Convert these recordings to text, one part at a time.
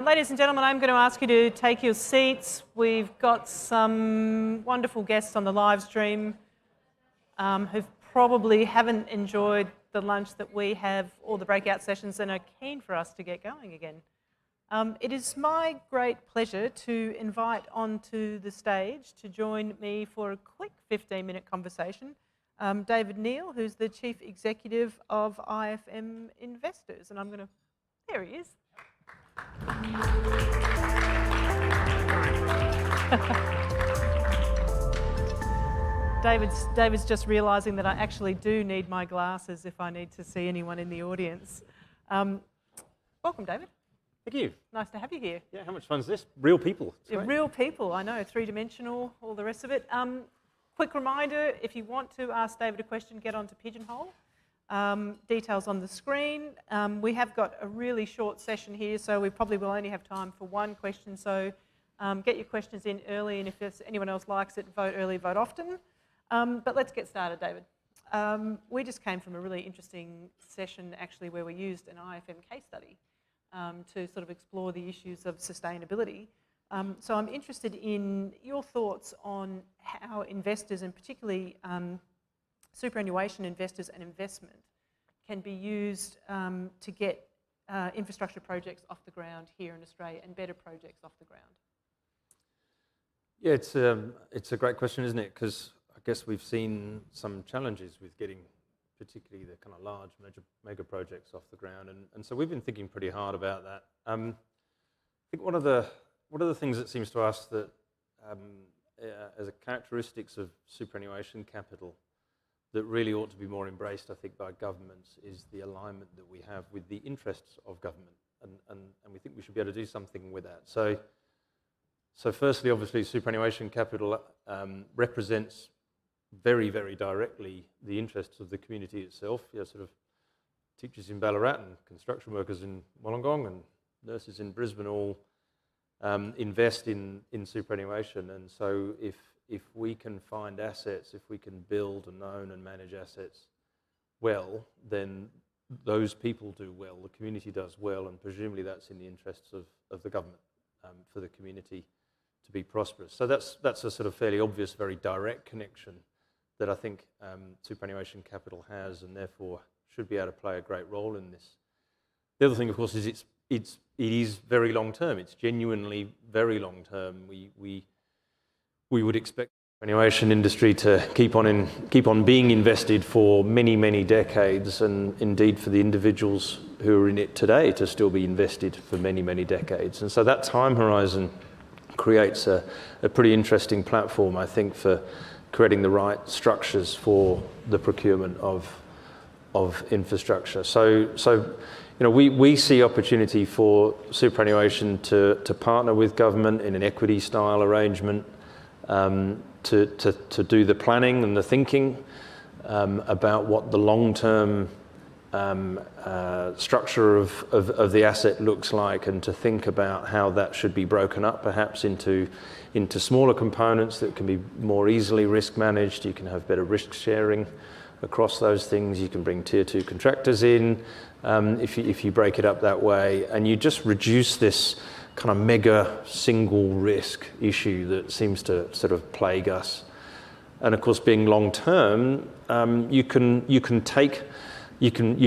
Ladies and gentlemen, I'm going to ask you to take your seats. We've got some wonderful guests on the live stream who probably haven't enjoyed the lunch that we have or the breakout sessions and are keen for us to get going again. It is my great pleasure to invite onto the stage to join me for a quick 15-minute conversation David Neal, who's the Chief Executive of IFM Investors. And I'm going to, there he is. David's just realising that I actually do need my glasses if I need to see anyone in the audience. Welcome, David. Thank you. Nice to have you here. Yeah, how much fun is this? Real people. Real people, I know, three-dimensional, all the rest of it. Quick reminder, if you want to ask David a question, get onto Pigeonhole. Details on the screen. We have got a really short session here, so we probably will only have time for one question. So get your questions in early, and if anyone else likes it, vote early, vote often. But let's get started, David. We just came from a really interesting session, actually, where we used an IFM case study to sort of explore the issues of sustainability. So I'm interested in your thoughts on how investors, and particularly superannuation investors and investment, can be used to get infrastructure projects off the ground here in Australia and better projects off the ground. Yeah, it's a great question, isn't it? Because I guess we've seen some challenges with getting particularly the kind of large mega projects off the ground, and so we've been thinking pretty hard about that. I think one of the things that seems to us that as a characteristics of superannuation capital that really ought to be more embraced, I think, by governments is the alignment that we have with the interests of government, and we think we should be able to do something with that. So firstly, obviously, superannuation capital represents very, very directly the interests of the community itself. You know, sort of teachers in Ballarat and construction workers in Wollongong and nurses in Brisbane all invest in superannuation, and so if we can find assets, if we can build and own and manage assets well, then those people do well, the community does well, and presumably that's in the interests of the government for the community to be prosperous. So that's a sort of fairly obvious, very direct connection that I think superannuation capital has, and therefore should be able to play a great role in this. The other thing, of course, is it is very long term. It's genuinely very long term. We would expect the superannuation industry to keep on being invested for many, many decades, and indeed for the individuals who are in it today to still be invested for many, many decades. And so that time horizon creates a pretty interesting platform, I think, for creating the right structures for the procurement of infrastructure. So you know, we see opportunity for superannuation to partner with government in an equity style arrangement, to do the planning and the thinking about what the long-term structure of the asset looks like, and to think about how that should be broken up perhaps into smaller components that can be more easily risk managed. You can have better risk sharing across those things. You can bring tier 2 contractors in if you break it up that way, and you just reduce this kind of mega single risk issue that seems to sort of plague us. And of course, being long term, you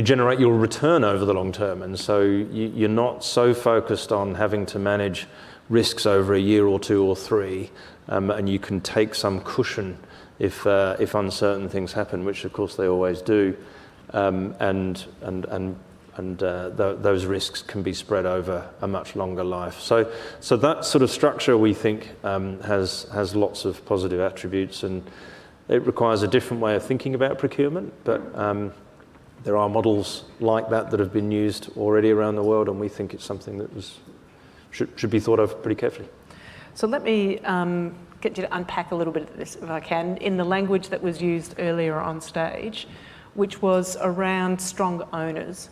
generate your return over the long term, and so you're not so focused on having to manage risks over a year or two or three, and you can take some cushion if uncertain things happen, which of course they always do, and those risks can be spread over a much longer life. So that sort of structure, we think, has lots of positive attributes, and it requires a different way of thinking about procurement, but there are models like that have been used already around the world, and we think it's something that should be thought of pretty carefully. So let me get you to unpack a little bit of this, if I can, in the language that was used earlier on stage, which was around strong owners.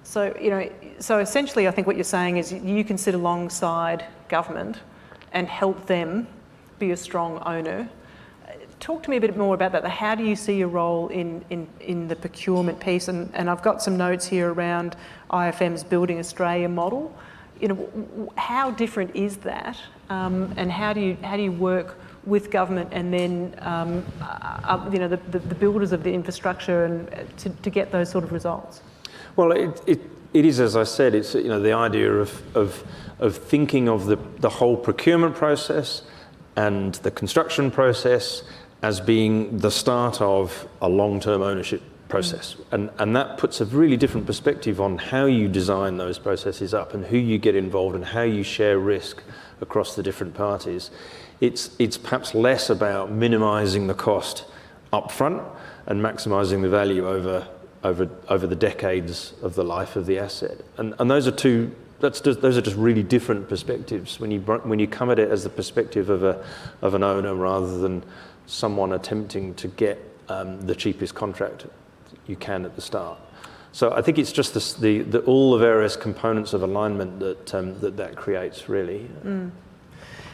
So, you know, so essentially I think what you're saying is you can sit alongside government and help them be a strong owner. Talk to me a bit more about that. How do you see your role in the procurement piece? And I've got some notes here around IFM's Building Australia model. how different is that, and how do you work with government and then the builders of the infrastructure and to get those sort of results? Well, it is, as I said, it's the idea of thinking of the whole procurement process and the construction process as being the start of a long-term ownership process. And that puts a really different perspective on how you design those processes up and who you get involved and how you share risk across the different parties. It's perhaps less about minimising the cost up front and maximising the value over the decades of the life of the asset. And those are those are just really different perspectives when you come at it as the perspective of an owner rather than someone attempting to get the cheapest contract you can at the start. So I think it's just all the various components of alignment that creates, really.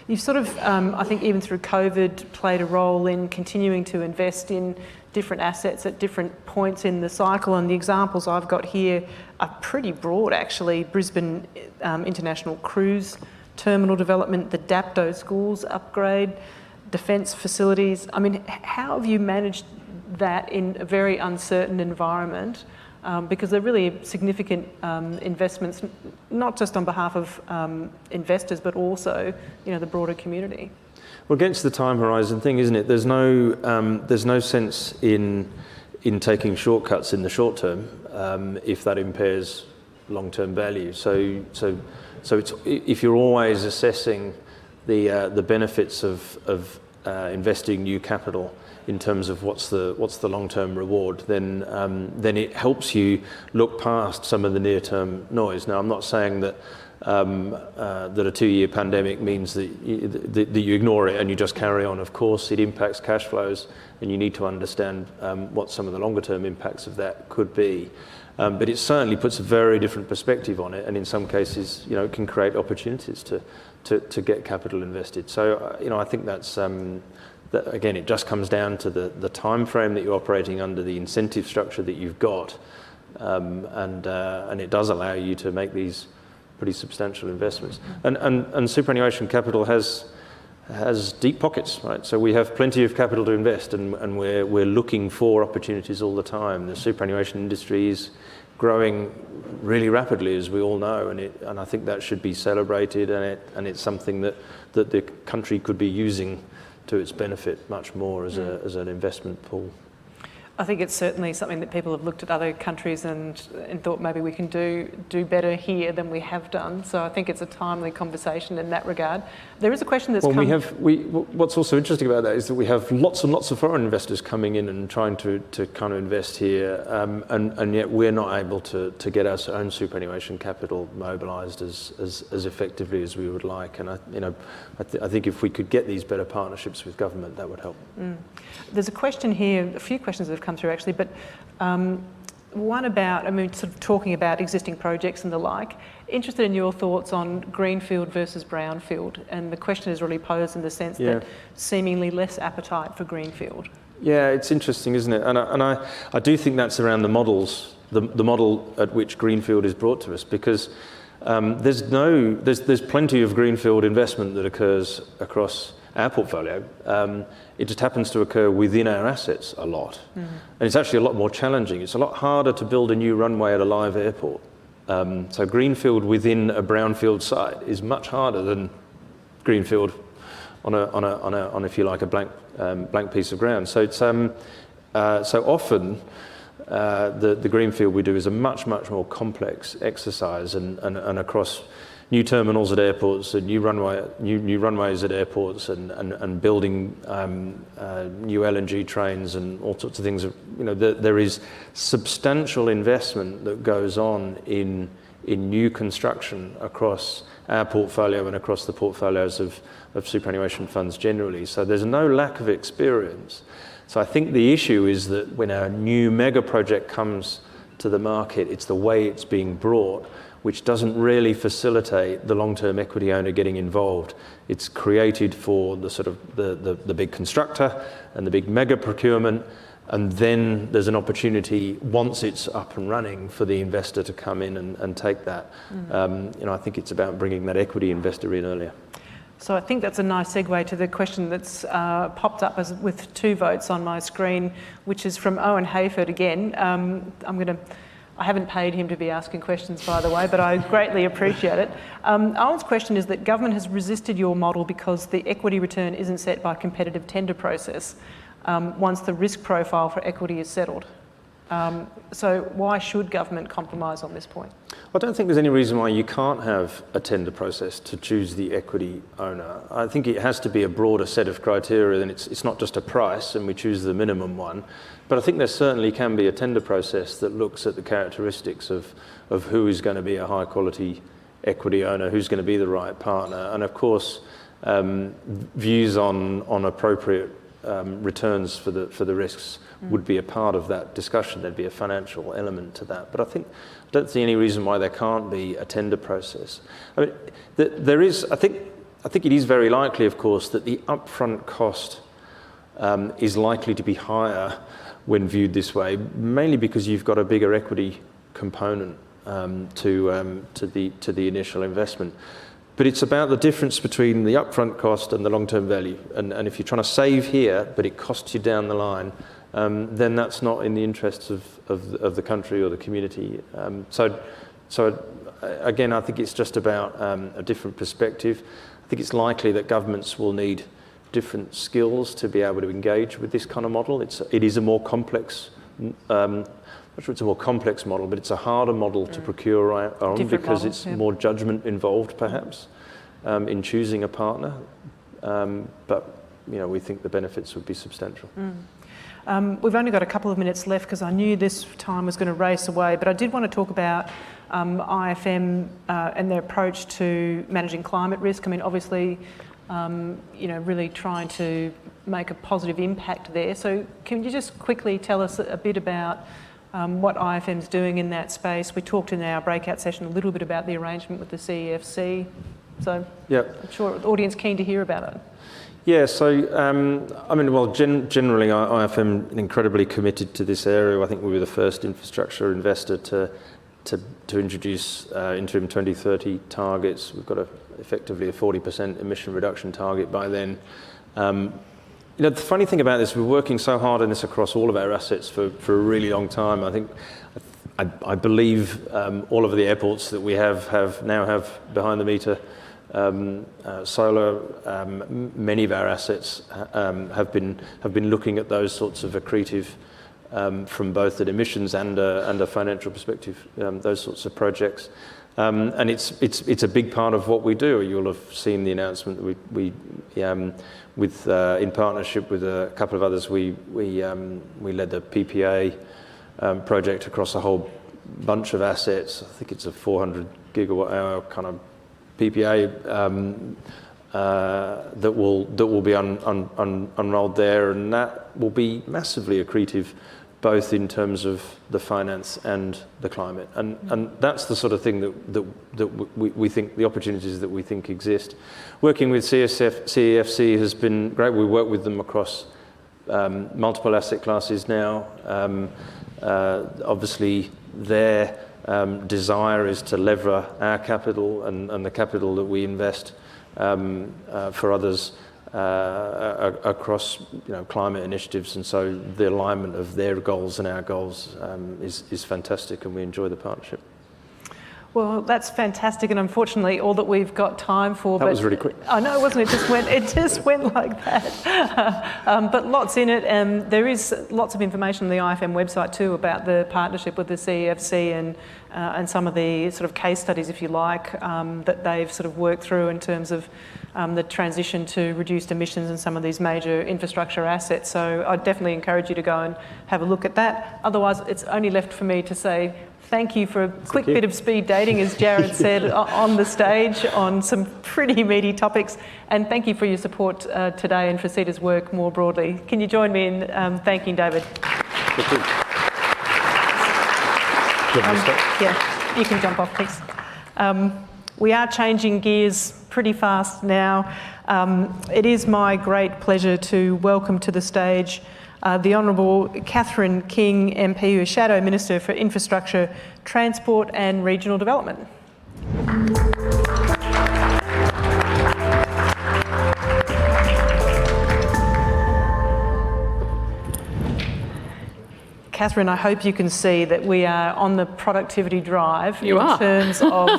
You've sort of, I think even through COVID, played a role in continuing to invest in different assets at different points in the cycle, and the examples I've got here are pretty broad, actually. Brisbane International Cruise Terminal development, the Dapto schools upgrade, defence facilities. I mean, how have you managed that in a very uncertain environment? Because they're really significant investments, not just on behalf of investors, but also, the broader community. Well, against the time horizon thing, isn't it? There's no sense in taking shortcuts in the short term if that impairs long-term value. So it's, if you're always assessing the benefits of investing new capital in terms of what's the long-term reward, then it helps you look past some of the near-term noise. Now, I'm not saying that that a 2-year pandemic means that you ignore it and you just carry on. Of course, it impacts cash flows, and you need to understand what some of the longer-term impacts of that could be. But it certainly puts a very different perspective on it, and in some cases, it can create opportunities to get capital invested. So, I think that's that, again, it just comes down to the time frame that you're operating under, the incentive structure that you've got, and it does allow you to make these pretty substantial investments. And superannuation capital has deep pockets, right? So we have plenty of capital to invest, and we're looking for opportunities all the time. The superannuation industry is growing really rapidly, as we all know, and I think that should be celebrated, and it's something that the country could be using to its benefit much more as an investment pool. I think it's certainly something that people have looked at other countries and thought maybe we can do better here than we have done. So I think it's a timely conversation in that regard. There is a question that's come... What's also interesting about that is that we have lots and lots of foreign investors coming in and trying to kind of invest here, and yet we're not able to get our own superannuation capital mobilised as effectively as we would like. And I think if we could get these better partnerships with government, that would help. There's a question here, a few questions that have come through actually, but one about, sort of talking about existing projects and the like. Interested in your thoughts on Greenfield versus Brownfield, and the question is really posed in the sense that seemingly less appetite for Greenfield. Yeah, it's interesting, isn't it? And I do think that's around the models, the model at which Greenfield is brought to us, because there's plenty of Greenfield investment that occurs across our portfolio. It just happens to occur within our assets a lot. And it's actually a lot more challenging. It's a lot harder to build a new runway at a live airport. So Greenfield within a brownfield site is much harder than Greenfield on if you like, a blank piece of ground. So it's so often the Greenfield we do is a much more complex exercise, and across new terminals at airports and new runways at airports, and building new LNG trains and all sorts of things. There is substantial investment that goes on in new construction across our portfolio and across the portfolios of superannuation funds generally. So there's no lack of experience. So I think the issue is that when a new mega project comes to the market, it's the way it's being brought, which doesn't really facilitate the long-term equity owner getting involved. It's created for the sort of the big constructor and the big mega procurement, And then there's an opportunity, once it's up and running, for the investor to come in and take that. I think it's about bringing that equity investor in earlier. So I think that's a nice segue to the question that's popped up with 2 votes on my screen, which is from Owen Hayford again. I haven't paid him to be asking questions, by the way, but I greatly appreciate it. Owen's question is that government has resisted your model because the equity return isn't set by a competitive tender process once the risk profile for equity is settled. So why should government compromise on this point? I don't think there's any reason why you can't have a tender process to choose the equity owner. I think it has to be a broader set of criteria, and it's not just a price and we choose the minimum one. But I think there certainly can be a tender process that looks at the characteristics of who is going to be a high quality equity owner, who's going to be the right partner, and of course views on appropriate returns for the risks would be a part of that discussion. There'd be a financial element to that. But I don't see any reason why there can't be a tender process. I mean, there is. I think it is very likely, of course, that the upfront cost is likely to be higher when viewed this way, mainly because you've got a bigger equity component to the initial investment. But it's about the difference between the upfront cost and the long-term value. And if you're trying to save here, but it costs you down the line, then that's not in the interests of the country or the community. So again, I think it's just about a different perspective. I think it's likely that governments will need different skills to be able to engage with this kind of model. It is a more complex, I'm not sure it's a more complex model, but it's a harder model to procure on because model, it's more judgment involved, perhaps, in choosing a partner. But we think the benefits would be substantial. We've only got a couple of minutes left because I knew this time was going to race away, but I did want to talk about IFM and their approach to managing climate risk. I mean, obviously, really trying to make a positive impact there. So can you just quickly tell us a bit about what IFM's doing in that space? We talked in our breakout session a little bit about the arrangement with the CEFC. So I'm sure the audience keen to hear about it. Yeah, so generally IFM is incredibly committed to this area. I think we were the first infrastructure investor to introduce interim 2030 targets. We've got effectively a 40% emission reduction target by then. The funny thing about this, we're working so hard on this across all of our assets for a really long time. I believe all of the airports that we now have behind the meter solar. Many of our assets have been looking at those sorts of accretive, from both an emissions and a financial perspective, those sorts of projects. And it's a big part of what we do. You'll have seen the announcement that we in partnership with a couple of others, we led the PPA project across a whole bunch of assets. I think it's a 400 gigawatt hour kind of PPA that will be unrolled there, and that will be massively accretive, both in terms of the finance and the climate. And that's the sort of thing that we think, the opportunities that we think exist. Working with CEFC has been great. We work with them across multiple asset classes now. Obviously, their desire is to lever our capital and the capital that we invest for others across climate initiatives, and so the alignment of their goals and our goals is fantastic, and we enjoy the partnership. Well, that's fantastic, and unfortunately, all that we've got time for. That was really quick. I know, wasn't it? It just went like that. But lots in it, and there is lots of information on the IFM website too about the partnership with the CEFC and some of the sort of case studies, if you like, that they've sort of worked through in terms of the transition to reduced emissions in some of these major infrastructure assets. So I'd definitely encourage you to go and have a look at that. Otherwise, it's only left for me to say thank you for a quick bit of speed dating, as Jared said, on the stage on some pretty meaty topics. And thank you for your support today and for CEDA's work more broadly. Can you join me in thanking David? Yeah, you can jump off, please. We are changing gears pretty fast now. It is my great pleasure to welcome to the stage the Honourable Catherine King MP, who is Shadow Minister for Infrastructure, Transport and Regional Development. Catherine, I hope you can see that we are on the productivity drive in terms of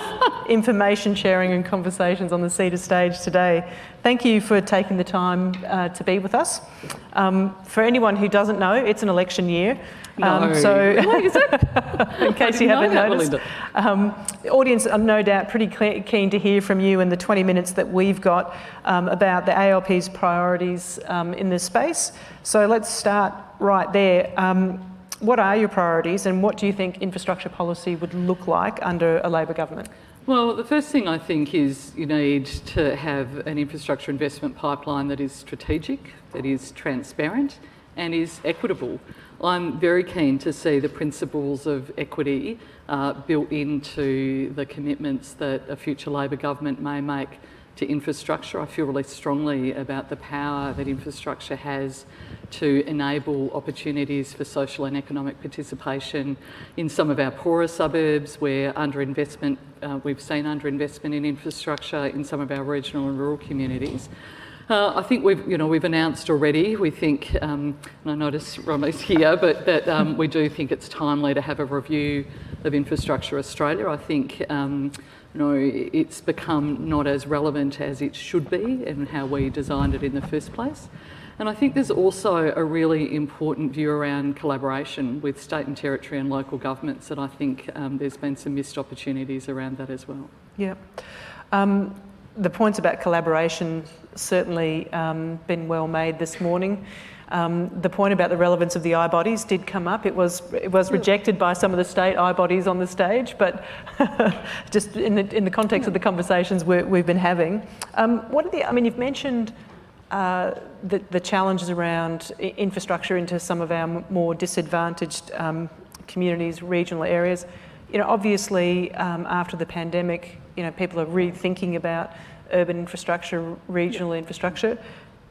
information sharing and conversations on the CEDA stage today. Thank you for taking the time to be with us. For anyone who doesn't know, it's an election year. So, is it? In case you haven't noticed. The audience are no doubt pretty keen to hear from you in the 20 minutes that we've got about the ALP's priorities in this space. So let's start right there. What are your priorities and what do you think infrastructure policy would look like under a Labor government? Well, the first thing I think is you need to have an infrastructure investment pipeline that is strategic, that is transparent and is equitable. I'm very keen to see the principles of equity built into the commitments that a future Labor government may make to infrastructure. I feel really strongly about the power that infrastructure has to enable opportunities for social and economic participation in some of our poorer suburbs where we've seen underinvestment in infrastructure in some of our regional and rural communities. I think we've announced already, we think, and I notice Romy's here, but that we do think it's timely to have a review of Infrastructure Australia. I think it's become not as relevant as it should be and how we designed it in the first place. And I think there's also a really important view around collaboration with state and territory and local governments, and I think there's been some missed opportunities around that as well. Yeah. The points about collaboration certainly been well made this morning. The point about the relevance of the I-bodies did come up. It was rejected by some of the state I-bodies on the stage, but just in the context of the conversations we've been having. You've mentioned the challenges around infrastructure into some of our more disadvantaged communities, regional areas. Obviously, after the pandemic, people are rethinking about urban infrastructure, regional infrastructure,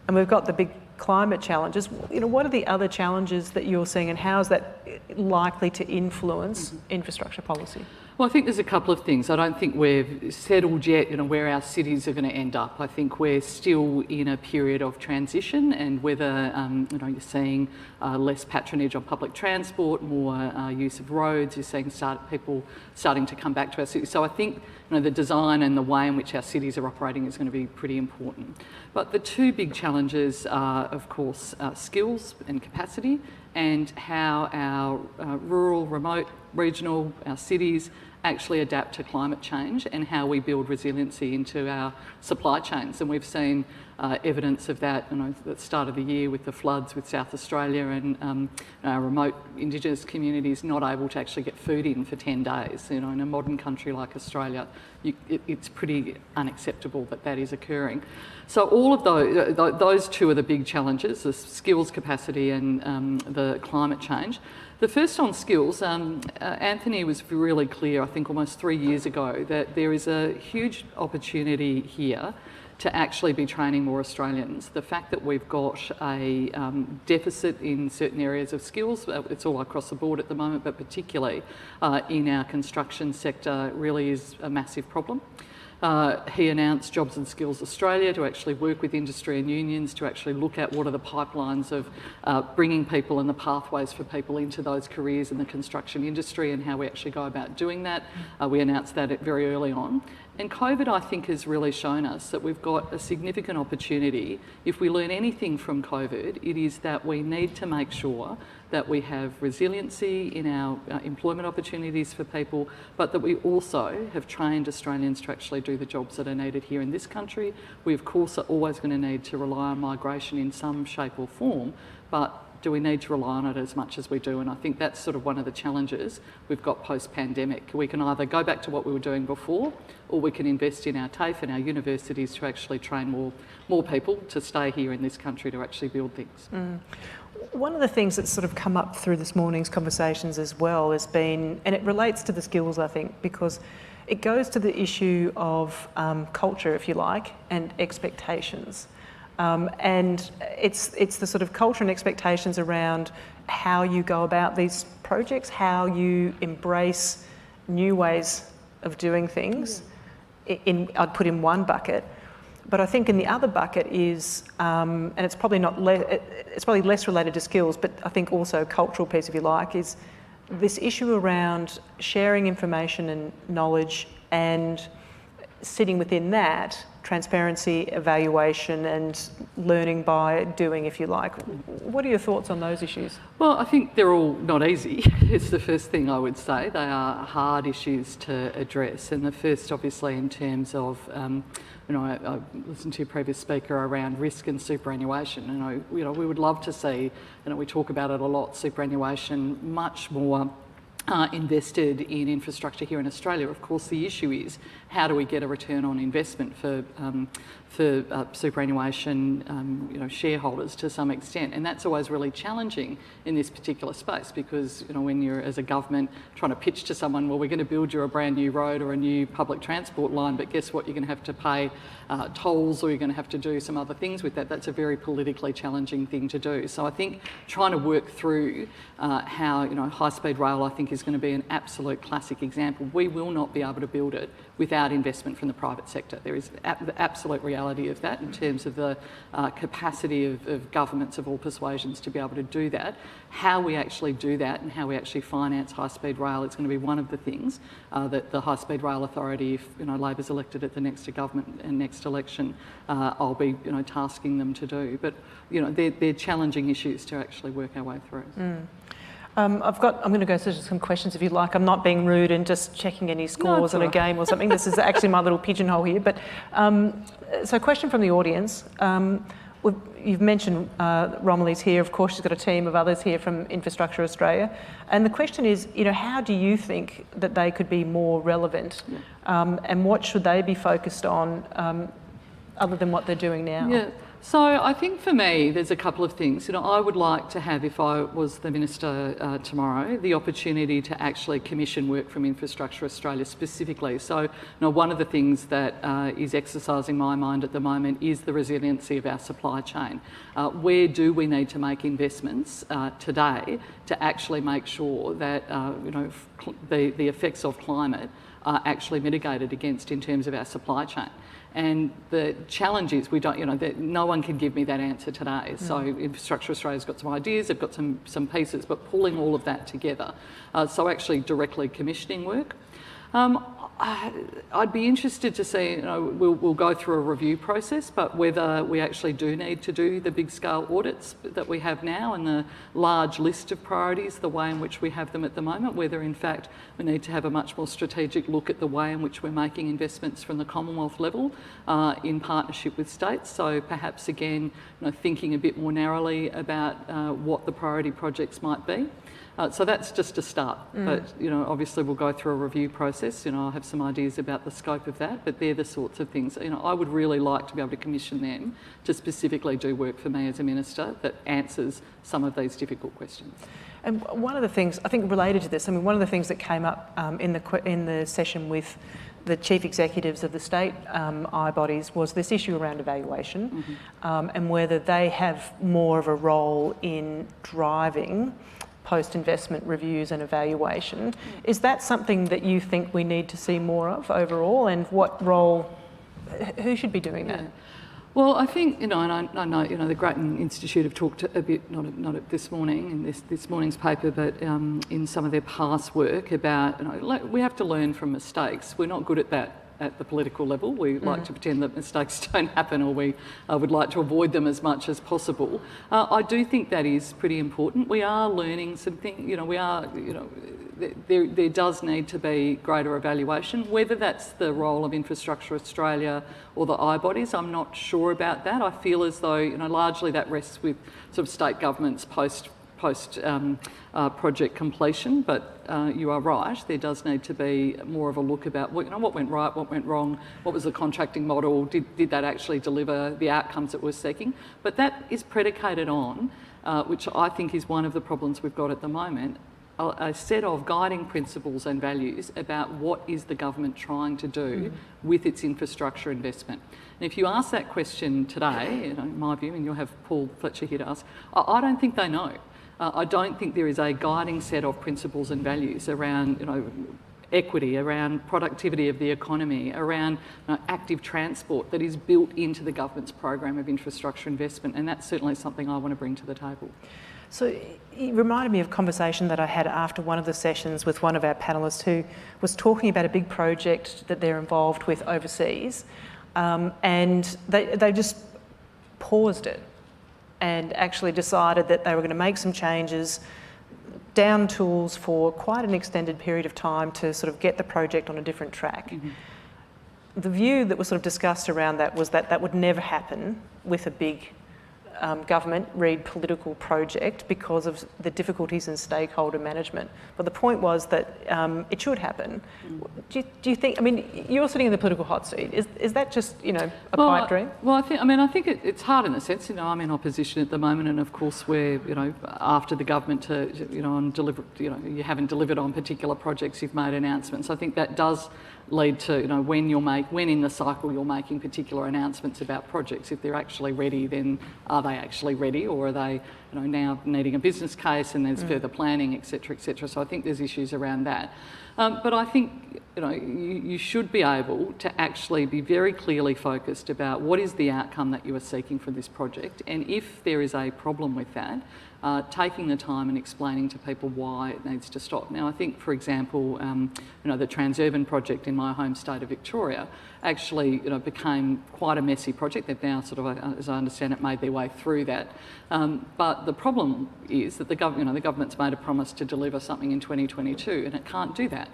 and we've got the big climate challenges. What are the other challenges that you're seeing, and how is that likely to influence infrastructure policy? Well, I think there's a couple of things. I don't think we've settled yet, where our cities are going to end up. I think we're still in a period of transition, and whether you're seeing less patronage on public transport, more use of roads, you're seeing people starting to come back to our cities. So I think the design and the way in which our cities are operating is going to be pretty important. But the two big challenges are, of course, skills and capacity, and how our rural, remote, regional, our cities actually adapt to climate change, and how we build resiliency into our supply chains. And we've seen evidence of that at the start of the year with the floods with South Australia and our remote Indigenous communities not able to actually get food in for 10 days. In a modern country like Australia, it's pretty unacceptable that is occurring. So all of those two are the big challenges, the skills capacity and the climate change. The first on skills, Anthony was really clear, I think almost 3 years ago, that there is a huge opportunity here to actually be training more Australians. The fact that we've got a deficit in certain areas of skills, it's all across the board at the moment, but particularly in our construction sector really is a massive problem. He announced Jobs and Skills Australia to actually work with industry and unions to actually look at what are the pipelines of bringing people and the pathways for people into those careers in the construction industry and how we actually go about doing that. We announced that very early on. And COVID, I think, has really shown us that we've got a significant opportunity. If we learn anything from COVID, it is that we need to make sure that we have resiliency in our employment opportunities for people, but that we also have trained Australians to actually do the jobs that are needed here in this country. We, of course, are always going to need to rely on migration in some shape or form, but do we need to rely on it as much as we do? And I think that's sort of one of the challenges we've got post-pandemic. We can either go back to what we were doing before, or we can invest in our TAFE and our universities to actually train more people to stay here in this country to actually build things. One of the things that's sort of come up through this morning's conversations as well has been, and it relates to the skills, I think, because it goes to the issue of culture, if you like, and expectations. And it's the sort of culture and expectations around how you go about these projects, how you embrace new ways of doing things. I'd put in one bucket, but I think in the other bucket is, and it's probably it's probably less related to skills, but I think also a cultural piece, if you like, is this issue around sharing information and knowledge, and sitting within that, transparency, evaluation, and learning by doing, if you like. What are your thoughts on those issues? Well, I think they're all not easy. It's the first thing I would say. They are hard issues to address. And the first, obviously, in terms of, I listened to your previous speaker around risk and superannuation. And we would love to see, we talk about it a lot, superannuation much more invested in infrastructure here in Australia. Of course, the issue is how do we get a return on investment for superannuation shareholders to some extent, and that's always really challenging in this particular space because when you're as a government trying to pitch to someone, well, we're going to build you a brand new road or a new public transport line, but guess what, you're going to have to pay tolls, or you're going to have to do some other things with that. That's a very politically challenging thing to do. So I think trying to work through how high-speed rail, I think, is going to be an absolute classic example. We will not be able to build it without investment from the private sector. There is the absolute reality of that in terms of the capacity of governments of all persuasions to be able to do that. How we actually do that and how we actually finance high-speed rail is going to be one of the things that the High Speed Rail Authority, if Labor's elected at the next government and next election, I'll be tasking them to do. But they're challenging issues to actually work our way through. I'm going to go through some questions if you like. I'm not being rude and just checking any scores on a game or something. This is actually my little pigeonhole here. But so, question from the audience. You've mentioned Romilly's here. Of course, she's got a team of others here from Infrastructure Australia. And the question is, how do you think that they could be more relevant? And what should they be focused on other than what they're doing now? Yeah. So I think for me, there's a couple of things. I would like to have, if I was the Minister tomorrow, the opportunity to actually commission work from Infrastructure Australia specifically. So one of the things that is exercising my mind at the moment is the resiliency of our supply chain. Where do we need to make investments today to actually make sure that the effects of climate are actually mitigated against in terms of our supply chain? And the challenge is no one can give me that answer today. So Infrastructure Australia's got some ideas, they've got some pieces, but pulling all of that together. So actually directly commissioning work. I'd be interested to see, we'll go through a review process, but whether we actually do need to do the big scale audits that we have now and the large list of priorities, the way in which we have them at the moment, whether in fact we need to have a much more strategic look at the way in which we're making investments from the Commonwealth level in partnership with states. So perhaps again, thinking a bit more narrowly about what the priority projects might be. So that's just a start, but obviously we'll go through a review process. I'll have some ideas about the scope of that, but they're the sorts of things. I would really like to be able to commission them to specifically do work for me as a minister that answers some of these difficult questions. And one of the things I think related to this, one of the things that came up in the session with the chief executives of the state eye bodies was this issue around evaluation, and whether they have more of a role in driving post-investment reviews and evaluation. Is that something that you think we need to see more of overall, and what role, who should be doing that? Well, I think, and I know, the Grattan Institute have talked a bit, not at this morning, in this morning's paper, but in some of their past work about, we have to learn from mistakes. We're not good at that at the political level. We like to pretend that mistakes don't happen, or we would like to avoid them as much as possible. I do think that is pretty important. We are learning some things, there does need to be greater evaluation. Whether that's the role of Infrastructure Australia or the eye bodies, I'm not sure about that. I feel as though, largely that rests with sort of state governments post project completion, but you are right, there does need to be more of a look about what went right, what went wrong, what was the contracting model, did that actually deliver the outcomes that we're seeking. But that is predicated on, which I think is one of the problems we've got at the moment, a set of guiding principles and values about what is the government trying to do with its infrastructure investment. And if you ask that question today, in my view, and you'll have Paul Fletcher here to ask, I don't think they know. I don't think there is a guiding set of principles and values around, equity, around productivity of the economy, around active transport that is built into the government's program of infrastructure investment, and that's certainly something I want to bring to the table. So it reminded me of a conversation that I had after one of the sessions with one of our panellists who was talking about a big project that they're involved with overseas, and they just paused it and actually decided that they were going to make some changes, down tools for quite an extended period of time to sort of get the project on a different track. The view that was sort of discussed around that was that that would never happen with a big government, read political project, because of the difficulties in stakeholder management. But the point was that it should happen. Do you think, I mean, you're sitting in the political hot seat. Is that just, a pipe dream? Well, I think it's hard in the sense, I'm in opposition at the moment, and of course we're, after the government to, on deliver, you haven't delivered on particular projects, you've made announcements. I think that does lead to, when in the cycle you're making particular announcements about projects, if they're actually ready, then are they actually ready, or are they, now needing a business case and there's further planning, et cetera, et cetera. So I think there's issues around that. But I think, you should be able to actually be very clearly focused about what is the outcome that you are seeking from this project, and if there is a problem with that, taking the time and explaining to people why it needs to stop. Now, I think, for example, the Transurban project in my home state of Victoria actually, became quite a messy project. They've now sort of, as I understand it, made their way through that. But the problem is that the government's made a promise to deliver something in 2022, and it can't do that.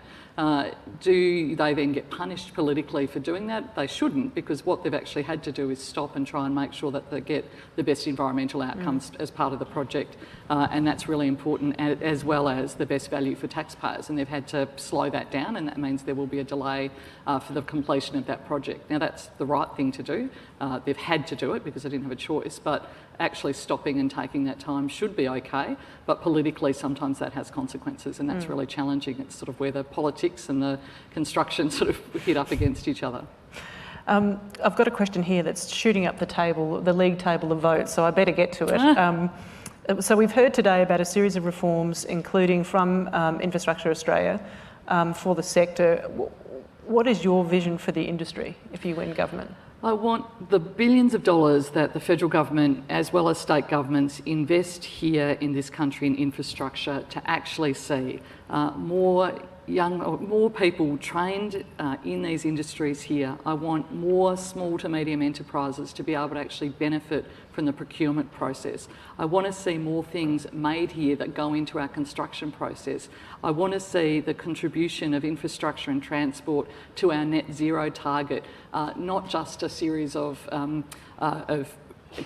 Do they then get punished politically for doing that? They shouldn't, because what they've actually had to do is stop and try and make sure that they get the best environmental outcomes as part of the project, and that's really important, as well as the best value for taxpayers, and they've had to slow that down, and that means there will be a delay for the completion of that project. Now, that's the right thing to do. They've had to do it because they didn't have a choice, but actually stopping and taking that time should be okay, but politically sometimes that has consequences, and that's really challenging. It's sort of where the politics and the construction sort of hit up against each other. I've got a question here that's shooting up the table, the league table of votes, so I better get to it. So we've heard today about a series of reforms, including from Infrastructure Australia, for the sector. What is your vision for the industry if you win government? I want the billions of dollars that the federal government, as well as state governments, invest here in this country in infrastructure to actually see more people trained in these industries here. I want more small to medium enterprises to be able to actually benefit from the procurement process. I want to see more things made here that go into our construction process. I want to see the contribution of infrastructure and transport to our net zero target, not just a series of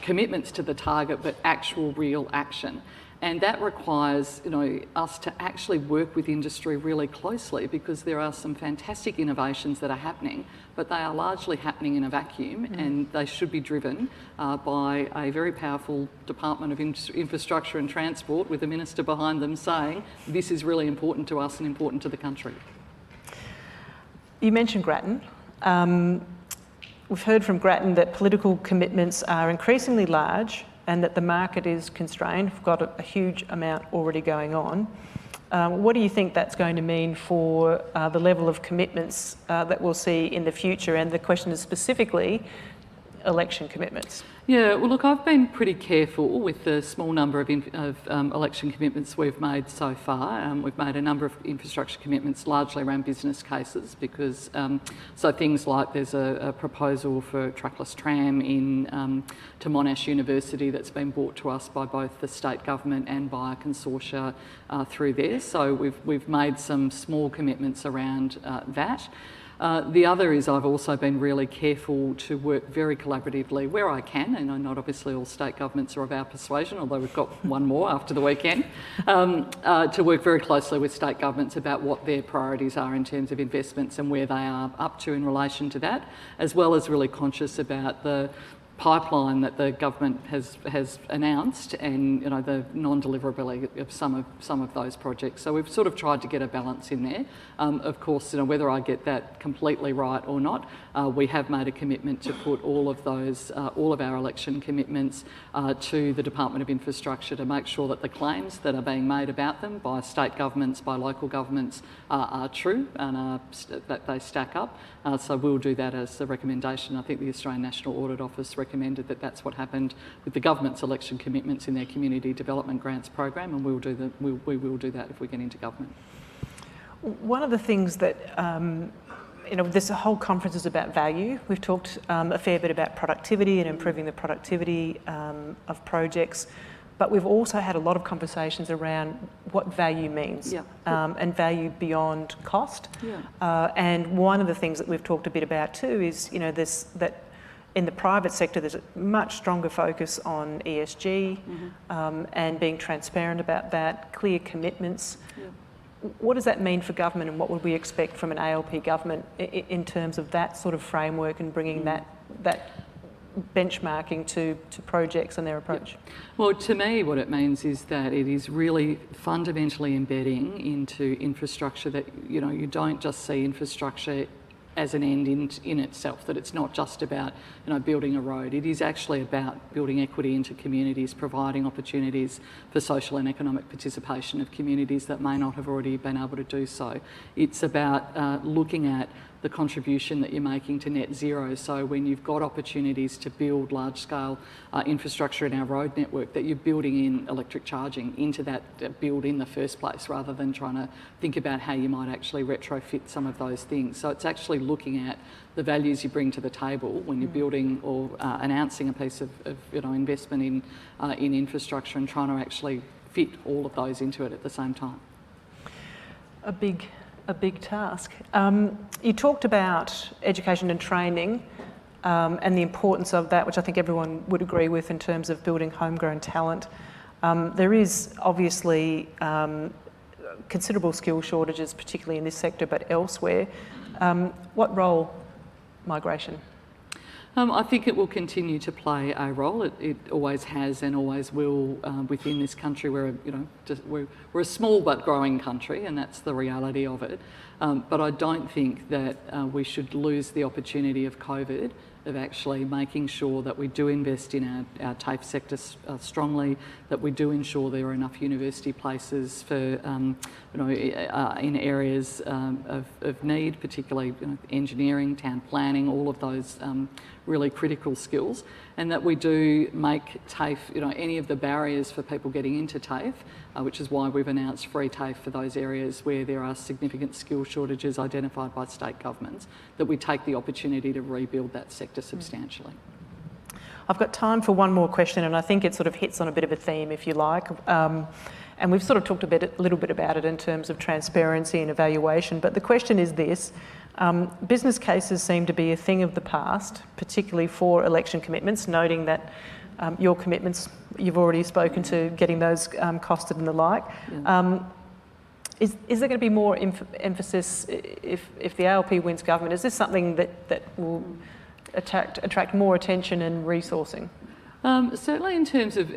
commitments to the target, but actual real action. And that requires, us to actually work with industry really closely, because there are some fantastic innovations that are happening, but they are largely happening in a vacuum, and they should be driven by a very powerful Department of Infrastructure and Transport with a minister behind them saying, this is really important to us and important to the country. You mentioned Grattan. We've heard from Grattan that political commitments are increasingly large and that the market is constrained. We've got a huge amount already going on. What do you think that's going to mean for the level of commitments that we'll see in the future? And the question is specifically election commitments. Yeah, well, look, I've been pretty careful with the small number of election commitments we've made so far. We've made a number of infrastructure commitments largely around business cases, because so things like there's a proposal for a trackless tram to Monash University that's been brought to us by both the state government and by a consortia through there. So we've made some small commitments around that. The other is I've also been really careful to work very collaboratively where I can, and not obviously all state governments are of our persuasion, although we've got one more after the weekend, to work very closely with state governments about what their priorities are in terms of investments and where they are up to in relation to that, as well as really conscious about the pipeline that the government has announced, and the non-deliverability of some of those projects. So we've sort of tried to get a balance in there. Of course, whether I get that completely right or not, we have made a commitment to put all of our election commitments to the Department of Infrastructure to make sure that the claims that are being made about them by state governments, by local governments, are true and that they stack up. So we'll do that as a recommendation. I think the Australian National Audit Office recommended that that's what happened with the government's election commitments in their Community Development Grants program, and we will do that if we get into government. One of the things that, this whole conference is about value. We've talked a fair bit about productivity and improving the productivity of projects, but we've also had a lot of conversations around what value means, and value beyond cost. And one of the things that we've talked a bit about too is, that in the private sector, there's a much stronger focus on ESG, and being transparent about that, clear commitments. What does that mean for government, and what would we expect from an ALP government in terms of that sort of framework and bringing that benchmarking to projects and their approach? Well, to me, what it means is that it is really fundamentally embedding into infrastructure that, you don't just see infrastructure as an end in itself, that it's not just about building a road. It is actually about building equity into communities, providing opportunities for social and economic participation of communities that may not have already been able to do so. It's about looking at the contribution that you're making to net zero. So when you've got opportunities to build large-scale infrastructure in our road network, that you're building in electric charging into that build in the first place, rather than trying to think about how you might actually retrofit some of those things. So it's actually looking at the values you bring to the table when you're building or announcing a piece of investment in infrastructure, and trying to actually fit all of those into it at the same time. A big task. You talked about education and training and the importance of that, which I think everyone would agree with in terms of building homegrown talent. There is obviously considerable skill shortages, particularly in this sector, but elsewhere. What role migration? I think it will continue to play a role. It always has and always will within this country. We're a small but growing country, and that's the reality of it. But I don't think that we should lose the opportunity of COVID, of actually making sure that we do invest in our TAFE sector strongly, that we do ensure there are enough university places for, in areas of need, particularly engineering, town planning, all of those really critical skills, and that we do make TAFE, any of the barriers for people getting into TAFE, which is why we've announced free TAFE for those areas where there are significant skill shortages identified by state governments, that we take the opportunity to rebuild that sector substantially. I've got time for one more question, and I think it sort of hits on a bit of a theme, if you like. And we've sort of talked a little bit about it in terms of transparency and evaluation, but the question is this. Business cases seem to be a thing of the past, particularly for election commitments, noting that your commitments, you've already spoken to getting those costed and the like. Is there going to be more emphasis if the ALP wins government? Is this something that will attract more attention and resourcing? Certainly in terms of,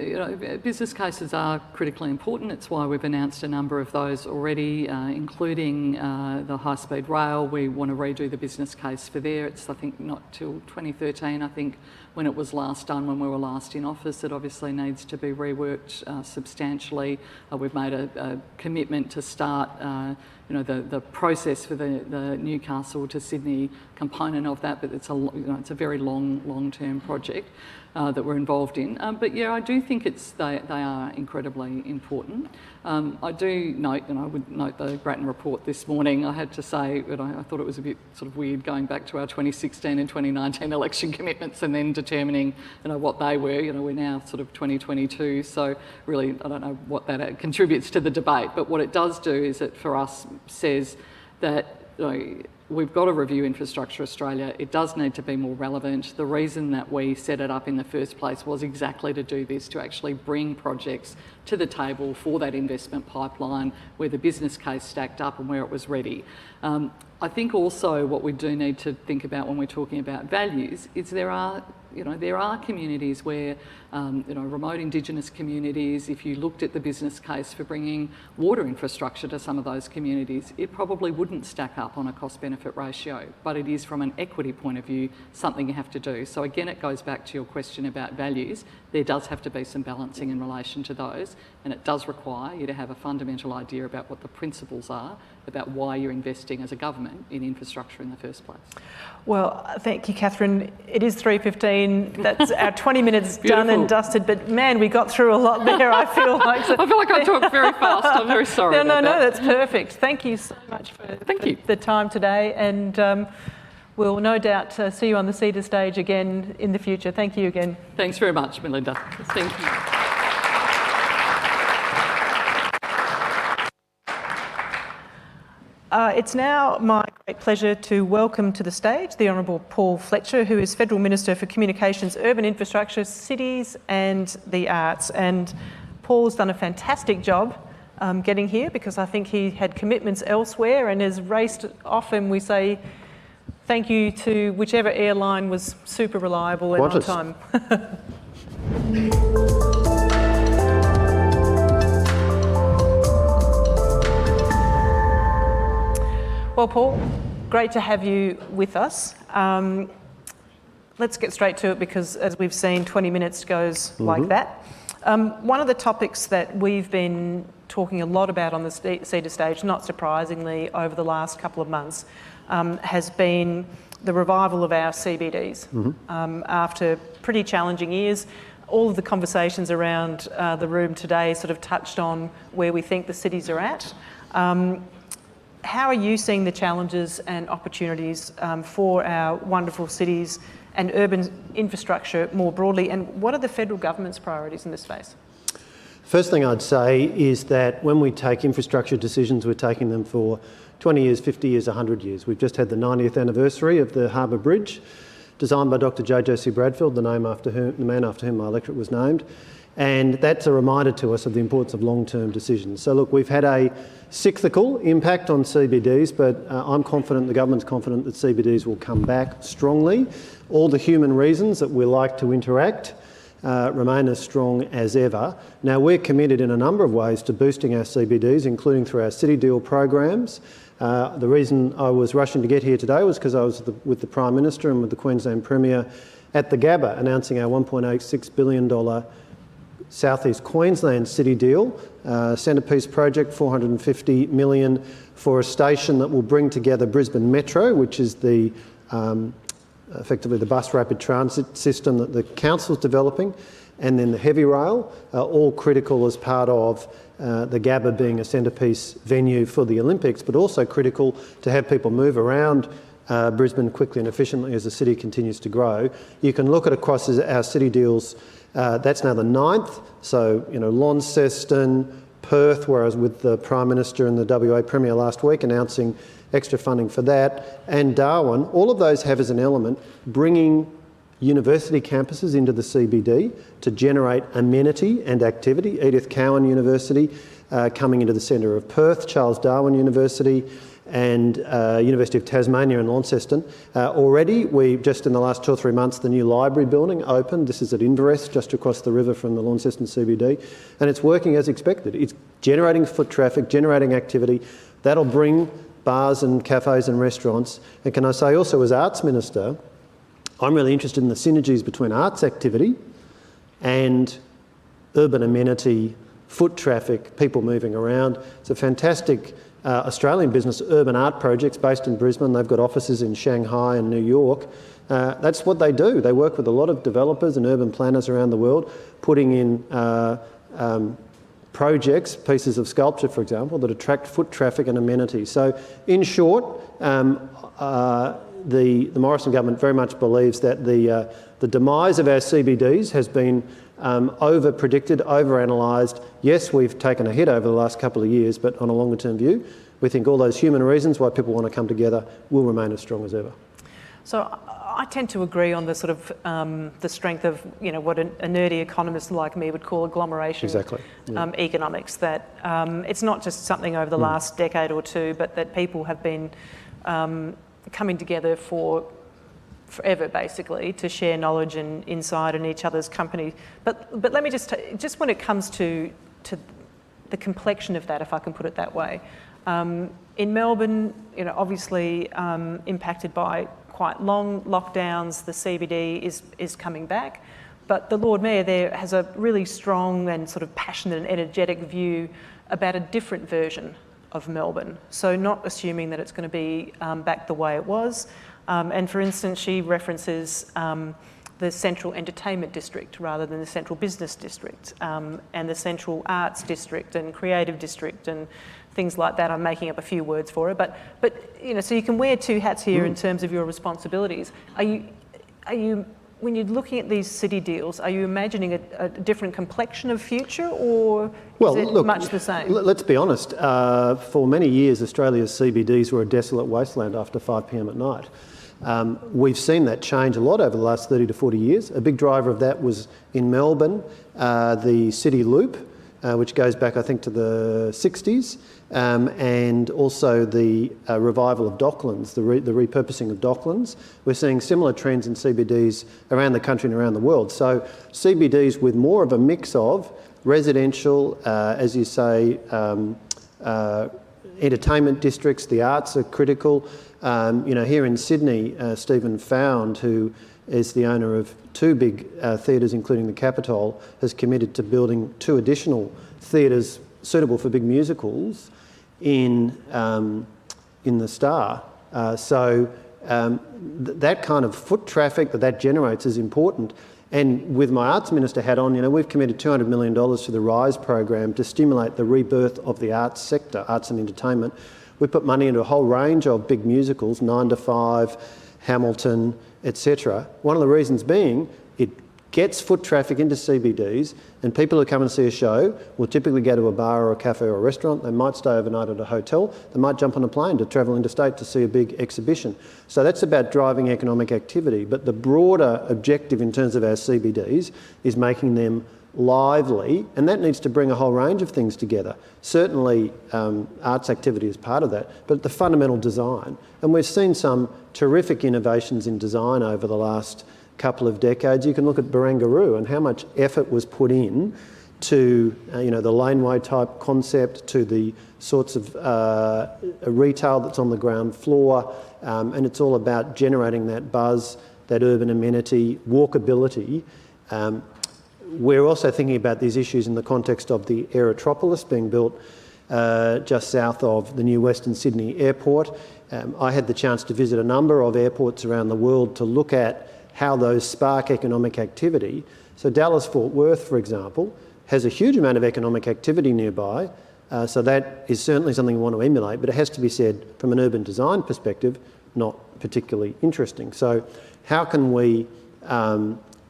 business cases are critically important. It's why we've announced a number of those already, including the high-speed rail. We want to redo the business case for there. It's, I think, not till 2013, I think, when it was last done, when we were last in office. It obviously needs to be reworked substantially. We've made a commitment to start the process for the Newcastle to Sydney component of that, but it's a very long-term project that we're involved in. But yeah, I do think they are incredibly important. I do note, and I would note the Grattan report this morning. I had to say that I thought it was a bit sort of weird going back to our 2016 and 2019 election commitments and then determining what they were. We're now sort of 2022, so really I don't know what that contributes to the debate. But what it does do is it for us says that we've got to review Infrastructure Australia. It does need to be more relevant. The reason that we set it up in the first place was exactly to do this, to actually bring projects to the table for that investment pipeline where the business case stacked up and where it was ready. I think also what we do need to think about when we're talking about values is there are You know, there are communities where, you know, remote Indigenous communities, if you looked at the business case for bringing water infrastructure to some of those communities, it probably wouldn't stack up on a cost-benefit ratio, but it is from an equity point of view something you have to do. So again, it goes back to your question about values. There does have to be some balancing in relation to those, and it does require you to have a fundamental idea about what the principles are, about why you're investing as a government in infrastructure in the first place. Well, thank you, Catherine. It is 3:15. That's our 20 minutes done and dusted. But man, we got through a lot there. I feel like I talk very fast. I'm very sorry. No, that's perfect. Thank you so much for the time today, and we'll no doubt see you on the CEDA stage again in the future. Thank you again. Thanks very much, Melinda. Thank you. It's now my great pleasure to welcome to the stage the Honourable Paul Fletcher, who is Federal Minister for Communications, Urban Infrastructure, Cities and the Arts. And Paul's done a fantastic job getting here, because I think he had commitments elsewhere and has raced off, and we say thank you to whichever airline was super reliable and on time. Well, Paul, great to have you with us. Let's get straight to it, because as we've seen, 20 minutes goes like that. One of the topics that we've been talking a lot about on the CEDA stage, not surprisingly, over the last couple of months, has been the revival of our CBDs. After pretty challenging years, all of the conversations around the room today sort of touched on where we think the cities are at. How are you seeing the challenges and opportunities for our wonderful cities and urban infrastructure more broadly, and what are the federal government's priorities in this space? First thing I'd say is that when we take infrastructure decisions, we're taking them for 20 years, 50 years, 100 years. We've just had the 90th anniversary of the Harbour Bridge, designed by Dr. J.J.C. Bradfield, the man after whom my electorate was named. And that's a reminder to us of the importance of long-term decisions. So look, we've had a cyclical impact on CBDs, but I'm confident, the government's confident, that CBDs will come back strongly. All the human reasons that we like to interact remain as strong as ever. Now, we're committed in a number of ways to boosting our CBDs, including through our City Deal programs. The reason I was rushing to get here today was because I was with the Prime Minister and with the Queensland Premier at the Gabba, announcing our $1.86 billion South East Queensland City Deal, centrepiece project, $450 million for a station that will bring together Brisbane Metro, which is the effectively the bus rapid transit system that the council's developing, and then the heavy rail, all critical as part of the Gabba being a centrepiece venue for the Olympics, but also critical to have people move around Brisbane quickly and efficiently as the city continues to grow. You can look at across our city deals. That's now the 9th, so Launceston, Perth, where I was with the Prime Minister and the WA Premier last week announcing extra funding for that, and Darwin, all of those have as an element bringing university campuses into the CBD to generate amenity and activity. Edith Cowan University coming into the centre of Perth, Charles Darwin University, and University of Tasmania in Launceston. Already, just in the last 2 or 3 months, the new library building opened. This is at Inverest, just across the river from the Launceston CBD, and it's working as expected. It's generating foot traffic, generating activity. That'll bring bars and cafes and restaurants. And can I say also, as Arts Minister, I'm really interested in the synergies between arts activity and urban amenity, foot traffic, people moving around. It's a fantastic Australian business, Urban Art Projects, based in Brisbane. They've got offices in Shanghai and New York. That's what they do. They work with a lot of developers and urban planners around the world, putting in projects, pieces of sculpture, for example, that attract foot traffic and amenities. So, in short, the Morrison government very much believes that the demise of our CBDs has been over-predicted, over-analysed. Yes, we've taken a hit over the last couple of years, but on a longer-term view, we think all those human reasons why people want to come together will remain as strong as ever. So I tend to agree on the sort of the strength of what a nerdy economist like me would call agglomeration exactly. Yeah. Economics. That it's not just something over the last decade or two, but that people have been coming together for forever, basically, to share knowledge and insight in each other's company. But let me just when it comes to the complexion of that, if I can put it that way. In Melbourne, obviously impacted by quite long lockdowns, the CBD is coming back, but the Lord Mayor there has a really strong and sort of passionate and energetic view about a different version of Melbourne. So not assuming that it's going to be back the way it was. And for instance, she references the central entertainment district rather than the central business district, and the central arts district and creative district and things like that. I'm making up a few words for it, but so you can wear two hats here in terms of your responsibilities. Are you when you're looking at these city deals, are you imagining a different complexion of future, or is it much the same? Let's be honest. For many years, Australia's CBDs were a desolate wasteland after 5 p.m. at night. We've seen that change a lot over the last 30 to 40 years. A big driver of that was in Melbourne, the City Loop, which goes back, I think, to the 60s, and also the revival of Docklands, the repurposing of Docklands. We're seeing similar trends in CBDs around the country and around the world. So CBDs with more of a mix of residential, as you say, entertainment districts, the arts are critical. Here in Sydney, Stephen Found, who is the owner of 2 big theatres, including the Capitol, has committed to building 2 additional theatres suitable for big musicals in the Star. That kind of foot traffic that generates is important. And with my Arts Minister hat on, we've committed $200 million to the RISE program to stimulate the rebirth of the arts sector, arts and entertainment. We put money into a whole range of big musicals, 9 to 5, Hamilton, etc. One of the reasons being it gets foot traffic into CBDs, and people who come and see a show will typically go to a bar or a cafe or a restaurant. They might stay overnight at a hotel. They might jump on a plane to travel interstate to see a big exhibition. So that's about driving economic activity. But the broader objective in terms of our CBDs is making them lively, and that needs to bring a whole range of things together. Certainly arts activity is part of that, but the fundamental design. And we've seen some terrific innovations in design over the last couple of decades. You can look at Barangaroo and how much effort was put in to the laneway type concept, to the sorts of retail that's on the ground floor, and it's all about generating that buzz, that urban amenity, walkability. We're also thinking about these issues in the context of the Aerotropolis being built just south of the new Western Sydney Airport. I had the chance to visit a number of airports around the world to look at how those spark economic activity. So Dallas-Fort Worth, for example, has a huge amount of economic activity nearby, so that is certainly something we want to emulate, but it has to be said from an urban design perspective, not particularly interesting. So how can we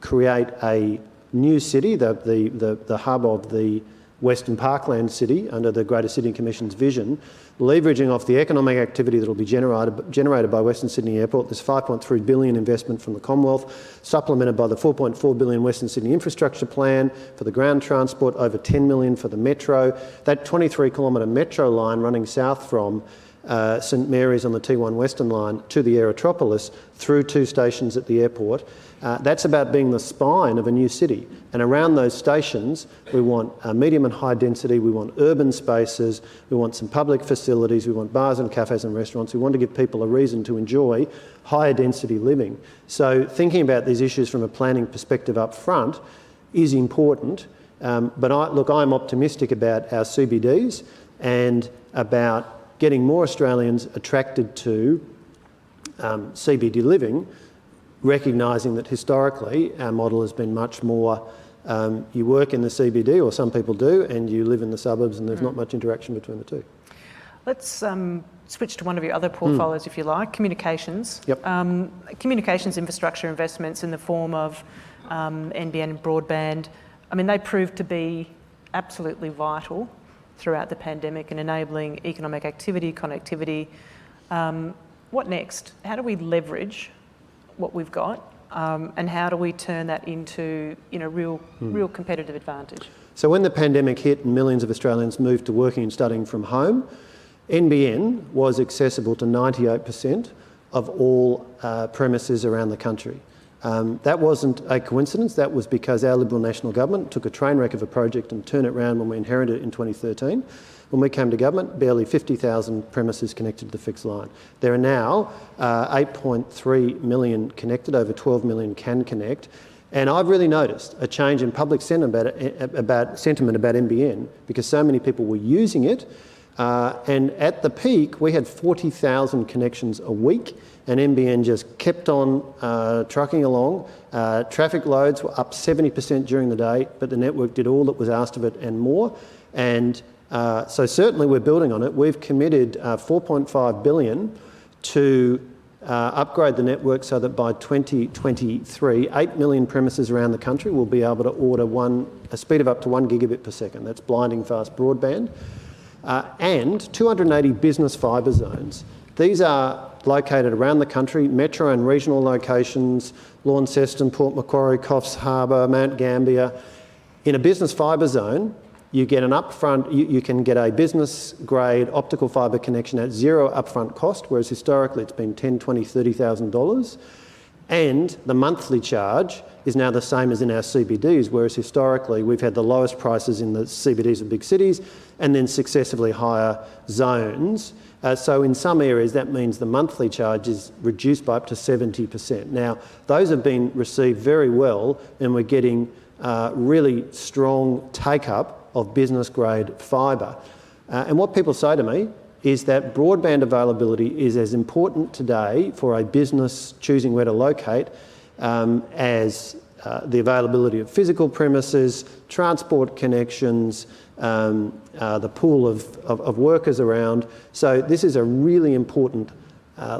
create a new city, the hub of the Western Parkland city under the Greater Sydney Commission's vision, leveraging off the economic activity that will be generated by Western Sydney Airport. There's $5.3 billion investment from the Commonwealth, supplemented by the $4.4 billion Western Sydney Infrastructure Plan for the ground transport, over $10 million for the metro. That 23-kilometre metro line running south from St Mary's on the T1 Western line to the Aerotropolis through 2 stations at the airport. That's about being the spine of a new city. And around those stations, we want medium and high density, we want urban spaces, we want some public facilities, we want bars and cafes and restaurants. We want to give people a reason to enjoy higher density living. So thinking about these issues from a planning perspective up front is important. But I'm optimistic about our CBDs and about getting more Australians attracted to CBD living, recognising that historically our model has been much more you work in the CBD, or some people do, and you live in the suburbs, and there's not much interaction between the two. Let's switch to one of your other portfolios, if you like, communications. Yep. Communications infrastructure investments in the form of NBN and broadband. I mean, they proved to be absolutely vital throughout the pandemic in enabling economic activity, connectivity. What next? How do we leverage what we've got, and how do we turn that into real competitive advantage? So when the pandemic hit and millions of Australians moved to working and studying from home, NBN was accessible to 98% of all premises around the country. That wasn't a coincidence. That was because our Liberal National Government took a train wreck of a project and turned it around when we inherited it in 2013. When we came to government, barely 50,000 premises connected to the fixed line. There are now 8.3 million connected, over 12 million can connect. And I've really noticed a change in public sentiment about NBN because so many people were using it. And at the peak, we had 40,000 connections a week, and NBN just kept on trucking along. Traffic loads were up 70% during the day, but the network did all that was asked of it and more. And so certainly we're building on it. We've committed $4.5 billion to upgrade the network so that by 2023, 8 million premises around the country will be able to order a speed of up to 1 gigabit per second. That's blinding fast broadband. And 280 business fibre zones. These are located around the country, metro and regional locations, Launceston, Port Macquarie, Coffs Harbour, Mount Gambier. In a business fibre zone, you get an upfront, you can get a business grade optical fibre connection at zero upfront cost, whereas historically it's been $10,000, $20,000, $30,000. And the monthly charge is now the same as in our CBDs, whereas historically we've had the lowest prices in the CBDs of big cities and then successively higher zones. So in some areas that means the monthly charge is reduced by up to 70%. Now, those have been received very well and we're getting really strong take-up of business-grade fibre. And what people say to me is that broadband availability is as important today for a business choosing where to locate as the availability of physical premises, transport connections, the pool of workers around. So this is a really important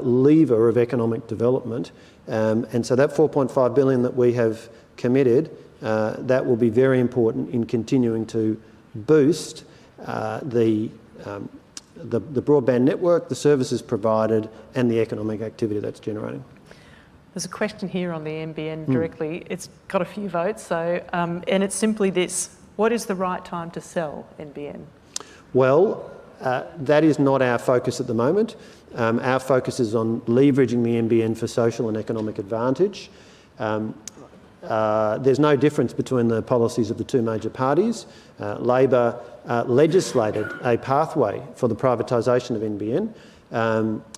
lever of economic development. And so that $4.5 billion that we have committed, that will be very important in continuing to boost the broadband network, the services provided and the economic activity that's generating. There's a question here on the NBN directly. It's got a few votes, so and it's simply this: what is the right time to sell NBN? Well, that is not our focus at the moment. Our focus is on leveraging the NBN for social and economic advantage. There's no difference between the policies of the two major parties. Labor legislated a pathway for the privatisation of NBN.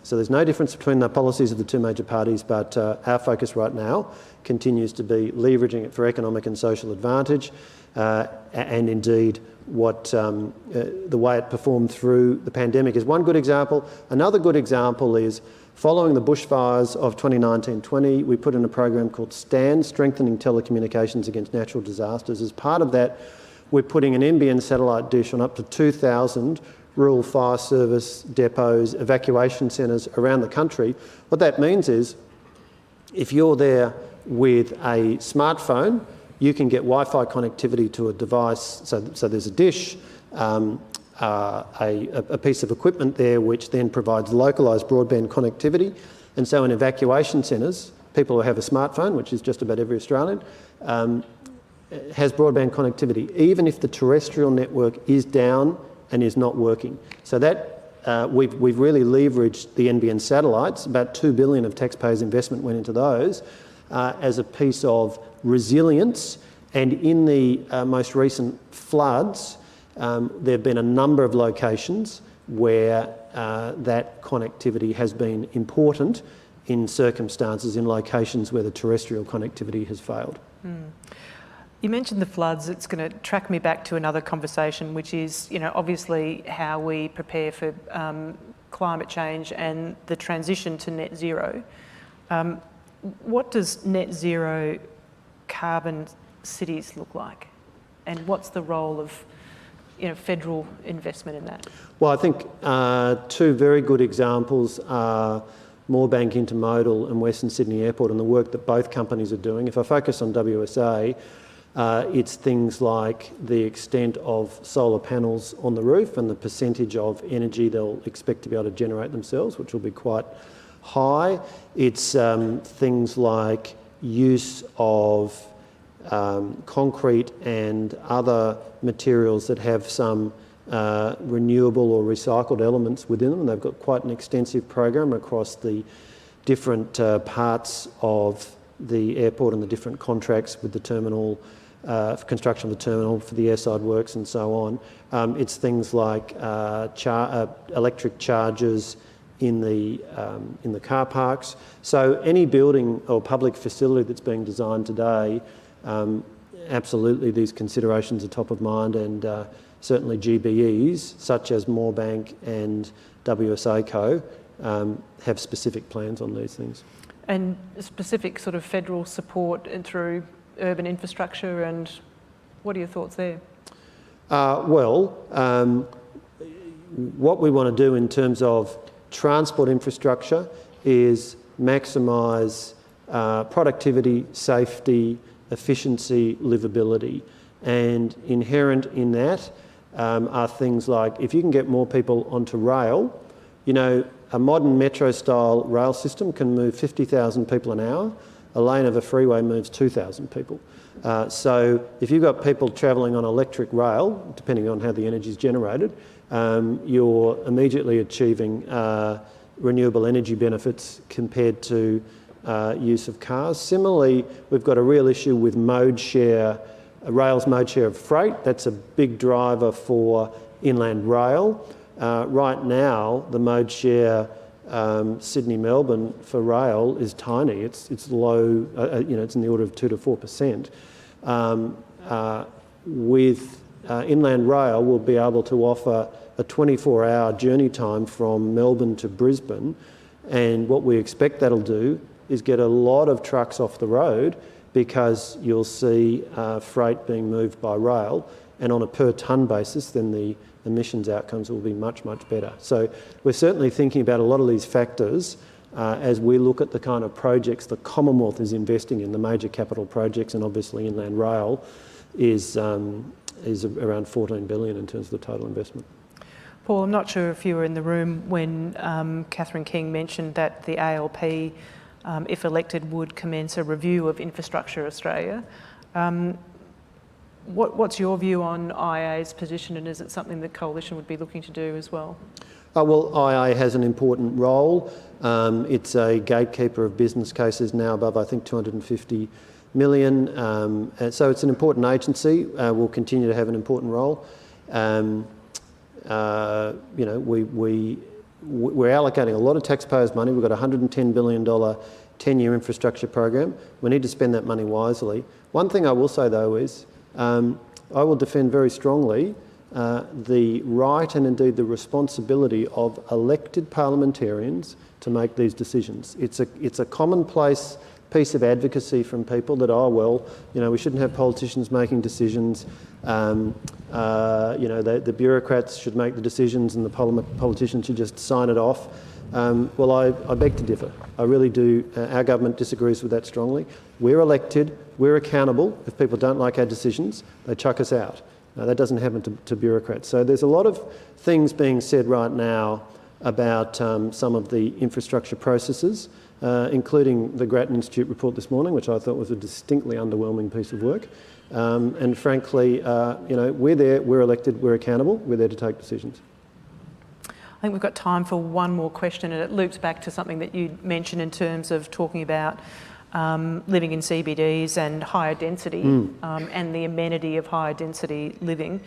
So there's no difference between the policies of the two major parties, but our focus right now continues to be leveraging it for economic and social advantage, and indeed the way it performed through the pandemic is one good example. Another good example is following the bushfires of 2019-20, we put in a program called STAND, Strengthening Telecommunications Against Natural Disasters. As part of that, we're putting an NBN satellite dish on up to 2,000 rural fire service depots, evacuation centres around the country. What that means is if you're there with a smartphone, you can get Wi-Fi connectivity to a device. So there's a dish, a piece of equipment there which then provides localised broadband connectivity. And so in evacuation centres, people who have a smartphone, which is just about every Australian, has broadband connectivity, even if the terrestrial network is down and is not working. So that we've really leveraged the NBN satellites. About $2 billion of taxpayers' investment went into those as a piece of resilience. And in the most recent floods, there have been a number of locations where that connectivity has been important in circumstances, in locations where the terrestrial connectivity has failed. You mentioned the floods. It's going to track me back to another conversation, which is, obviously how we prepare for climate change and the transition to net zero. What does net zero carbon cities look like? And what's the role of federal investment in that? Well, I think two very good examples are Moorebank Intermodal and Western Sydney Airport and the work that both companies are doing. If I focus on WSA, it's things like the extent of solar panels on the roof and the percentage of energy they'll expect to be able to generate themselves, which will be quite high. It's things like use of concrete and other materials that have some renewable or recycled elements within them. They've got quite an extensive program across the different parts of the airport and the different contracts with the terminal, construction of the terminal for the airside works and so on. It's things like electric chargers in the car parks. So any building or public facility that's being designed today, absolutely these considerations are top of mind, and certainly GBEs such as Moorebank and WSAco have specific plans on these things. And specific sort of federal support through urban infrastructure, and what are your thoughts there? What we want to do in terms of transport infrastructure is maximise productivity, safety, efficiency, livability. And inherent in that are things like, if you can get more people onto rail, you know, a modern metro-style rail system can move 50,000 people an hour. A lane of a freeway moves 2,000 people. So if you've got people travelling on electric rail, depending on how the energy is generated, you're immediately achieving renewable energy benefits compared to use of cars. Similarly, we've got a real issue with mode share, rail's mode share of freight. That's a big driver for inland rail. Right now, the mode share Sydney-Melbourne for rail is tiny. It's low, you know, it's in the order of 2 to 4%. With inland rail, we'll be able to offer a 24-hour journey time from Melbourne to Brisbane, and what we expect that'll do is get a lot of trucks off the road, because you'll see freight being moved by rail, and on a per tonne basis, then the emissions outcomes will be much, much better. So we're certainly thinking about a lot of these factors as we look at the kind of projects the Commonwealth is investing in, the major capital projects, and obviously inland rail is around 14 billion in terms of the total investment. Paul, I'm not sure if you were in the room when Catherine King mentioned that the ALP, if elected, would commence a review of Infrastructure Australia. What's your view on IA's position, and is it something the Coalition would be looking to do as well? Well, IA has an important role. It's a gatekeeper of business cases now above, I think, 250 million. So it's an important agency. We'll continue to have an important role. You know, we're allocating a lot of taxpayers' money. We've got a $110 billion 10-year infrastructure program. We need to spend that money wisely. One thing I will say, though, is I will defend very strongly the right and indeed the responsibility of elected parliamentarians to make these decisions. It's a commonplace piece of advocacy from people that, oh, well, you know, we shouldn't have politicians making decisions. You know, the bureaucrats should make the decisions and the politicians should just sign it off. Well, I beg to differ. I really do. Our government disagrees with that strongly. We're elected, we're accountable. If people don't like our decisions, they chuck us out. That doesn't happen to bureaucrats. So there's a lot of things being said right now about some of the infrastructure processes, including the Grattan Institute report this morning, which I thought was a distinctly underwhelming piece of work. And frankly, you know, we're there, we're elected, we're accountable, we're there to take decisions. I think we've got time for one more question, and it loops back to something that you mentioned in terms of talking about living in CBDs and higher density and the amenity of higher density living.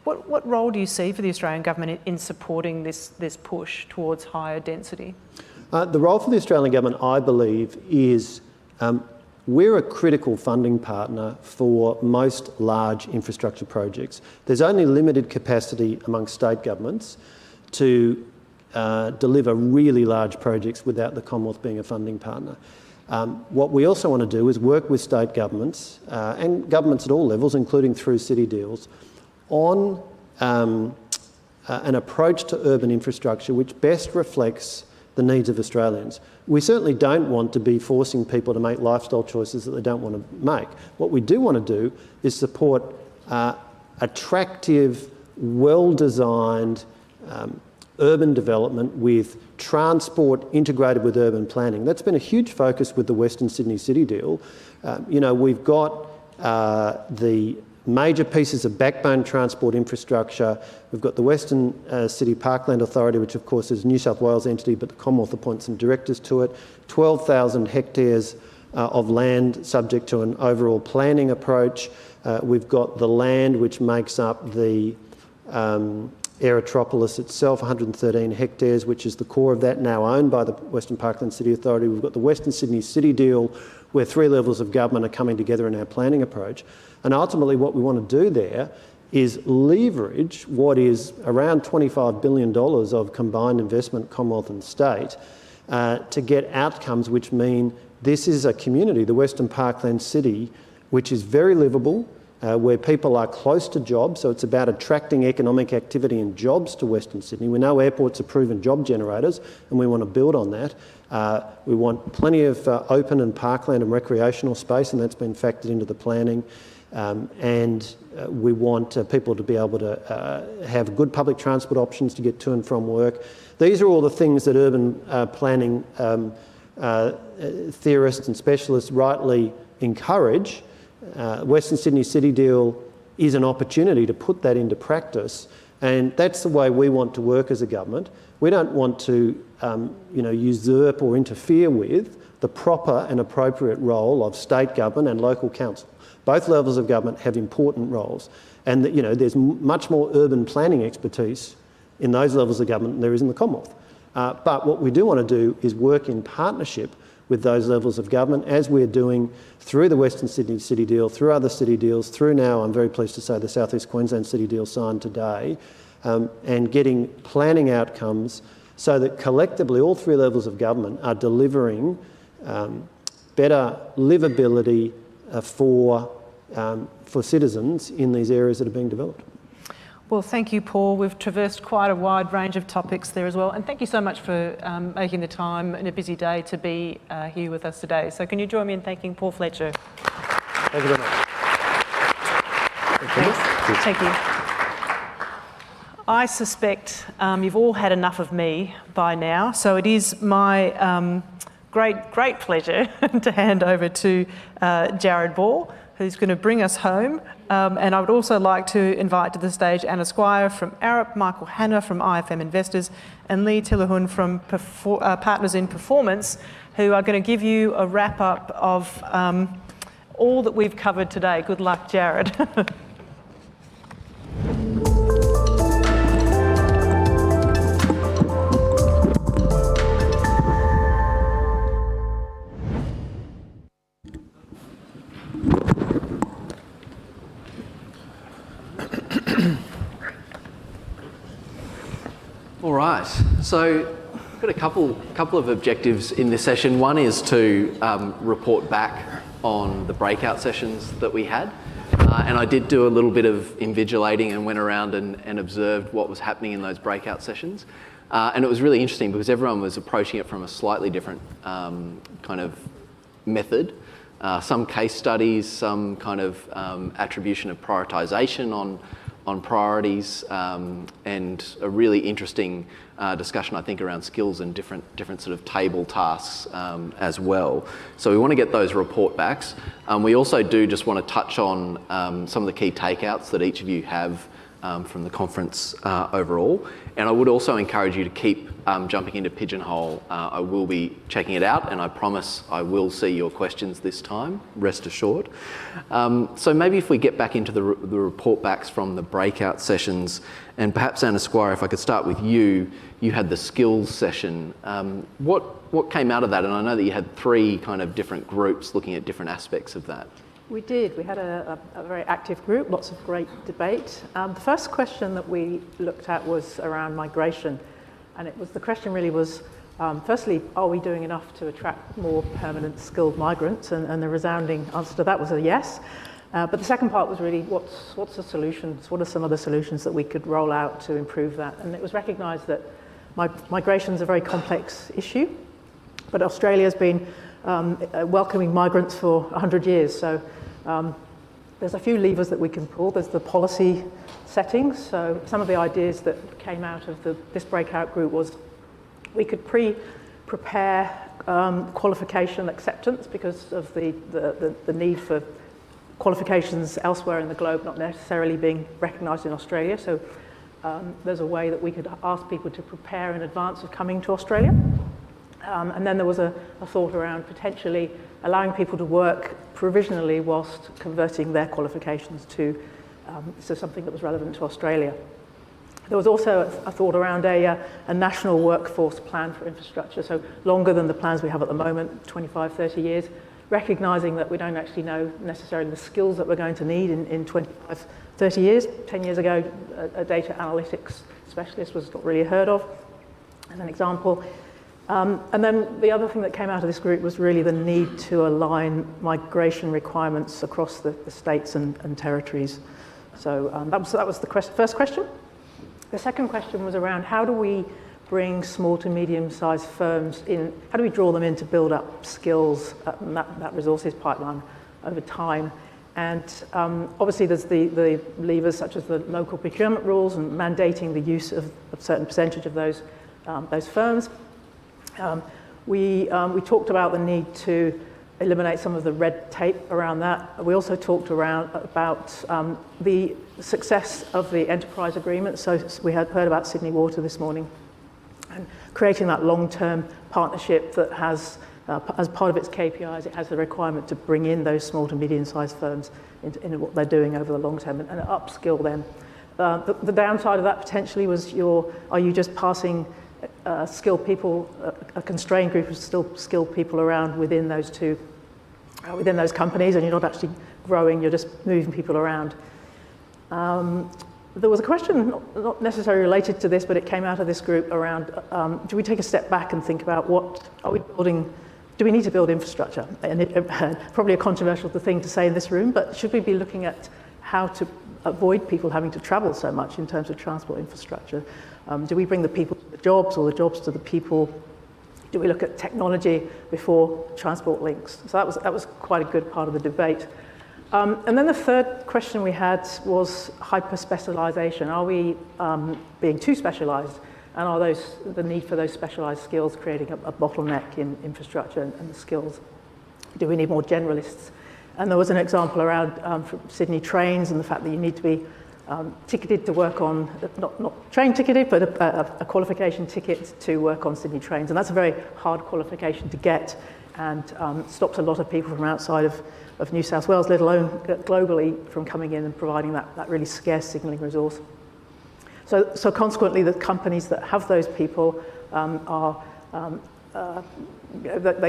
What role do you see for the Australian government in supporting this push towards higher density? The role for the Australian government, I believe, is we're a critical funding partner for most large infrastructure projects. There's only limited capacity among state governments to deliver really large projects without the Commonwealth being a funding partner. What we also want to do is work with state governments and governments at all levels, including through city deals, on an approach to urban infrastructure which best reflects the needs of Australians. We certainly don't want to be forcing people to make lifestyle choices that they don't want to make. What we do want to do is support attractive, well-designed urban development with transport integrated with urban planning. That's been a huge focus with the Western Sydney City deal. You know, we've got the major pieces of backbone transport infrastructure. We've got the Western City Parkland Authority, which of course is a New South Wales entity, but the Commonwealth appoints some directors to it. 12,000 hectares of land subject to an overall planning approach. We've got the land which makes up the Aerotropolis itself, 113 hectares, which is the core of that, now owned by the Western Parkland City Authority. We've got the Western Sydney City Deal, where 3 levels of government are coming together in our planning approach. And ultimately what we want to do there is leverage what is around $25 billion of combined investment, Commonwealth and state, to get outcomes which mean this is a community, the Western Parkland City, which is very livable, where people are close to jobs, so it's about attracting economic activity and jobs to Western Sydney. We know airports are proven job generators, and we want to build on that. We want plenty of open and parkland and recreational space, and that's been factored into the planning. We want people to be able to have good public transport options to get to and from work. These are all the things that urban planning theorists and specialists rightly encourage. Western Sydney City Deal is an opportunity to put that into practice, and that's the way we want to work as a government. We don't want to usurp or interfere with the proper and appropriate role of state government and local council. Both levels of government have important roles, and there's much more urban planning expertise in those levels of government than there is in the Commonwealth. But what we do want to do is work in partnership with those levels of government, as we're doing through the Western Sydney City Deal, through other city deals, through now, I'm very pleased to say, the South East Queensland City Deal signed today, and getting planning outcomes so that collectively all 3 levels of government are delivering better livability for citizens in these areas that are being developed. Well, thank you, Paul. We've traversed quite a wide range of topics there as well. And thank you so much for making the time in a busy day to be here with us today. So can you join me in thanking Paul Fletcher? Thank you very much. Thanks. Thank you. I suspect you've all had enough of me by now. So it is my great pleasure to hand over to Jared Ball, who's going to bring us home. And I would also like to invite to the stage Anna Squire from Arup, Michael Hanna from IFM Investors, and Lee Tillahun from Partners in Performance, who are going to give you a wrap-up of all that we've covered today. Good luck, Jared. All right, so I've got a couple of objectives in this session. One is to report back on the breakout sessions that we had. And I did do a little bit of invigilating and went around and observed what was happening in those breakout sessions. And it was really interesting because everyone was approaching it from a slightly different kind of method. Some case studies, some kind of attribution of prioritisation on priorities, and a really interesting discussion, I think, around skills and different sort of table tasks as well. So we want to get those report backs. We also do just want to touch on some of the key takeouts that each of you have from the conference overall. And I would also encourage you to keep jumping into Pigeonhole. I will be checking it out, and I promise I will see your questions this time, rest assured. So maybe if we get back into the report backs from the breakout sessions, and perhaps Anna Squire, if I could start with you. You had the skills session. What came out of that? And I know that you had 3 kind of different groups looking at different aspects of that. We did. We had a very active group, lots of great debate. The first question that we looked at was around migration. And the question really was, firstly, are we doing enough to attract more permanent skilled migrants? And the resounding answer to that was a yes. But the second part was really, what's the solutions? What are some of the solutions that we could roll out to improve that? And it was recognised that migration is a very complex issue, but Australia's been welcoming migrants for 100 years. So there's a few levers that we can pull. There's the policy settings. So some of the ideas that came out of this breakout group was we could prepare qualification acceptance because of the need for qualifications elsewhere in the globe not necessarily being recognised in Australia. So there's a way that we could ask people to prepare in advance of coming to Australia. And then there was a thought around potentially allowing people to work provisionally whilst converting their qualifications to something that was relevant to Australia. There was also a thought around a national workforce plan for infrastructure, so longer than the plans we have at the moment, 25, 30 years, recognising that we don't actually know necessarily the skills that we're going to need in 25, 30 years. 10 years ago, a data analytics specialist was not really heard of, as an example. And then the other thing that came out of this group was really the need to align migration requirements across the states and territories. So that was the first question. The second question was around how do we bring small to medium-sized firms in, how do we draw them in to build up skills and that resources pipeline over time? And obviously there's the levers such as the local procurement rules and mandating the use of a certain percentage of those firms. We talked about the need to eliminate some of the red tape around that. We also talked about the success of the enterprise agreement. So we had heard about Sydney Water this morning, and creating that long-term partnership that has, as part of its KPIs, it has the requirement to bring in those small to medium-sized firms into what they're doing over the long term and upskill them. The downside of that potentially was are you just passing skilled people, a constrained group of still skilled people around within those companies, and you're not actually growing, you're just moving people around. There was a question, not necessarily related to this, but it came out of this group around, do we take a step back and think about what are we building, do we need to build infrastructure? And probably a controversial thing to say in this room, but should we be looking at how to avoid people having to travel so much in terms of transport infrastructure? Do we bring the people to the jobs or the jobs to the people? Do we look at technology before transport links? So that was quite a good part of the debate. And then the third question we had was hyper-specialisation. Are we being too specialised? And are the need for those specialised skills creating a bottleneck in infrastructure and the skills? Do we need more generalists? And there was an example around from Sydney trains and the fact that you need to be ticketed to work on, not train ticketed, but a qualification ticket to work on Sydney trains. And that's a very hard qualification to get, and stops a lot of people from outside of New South Wales, let alone globally, from coming in and providing that really scarce signalling resource. So consequently, the companies that have those people they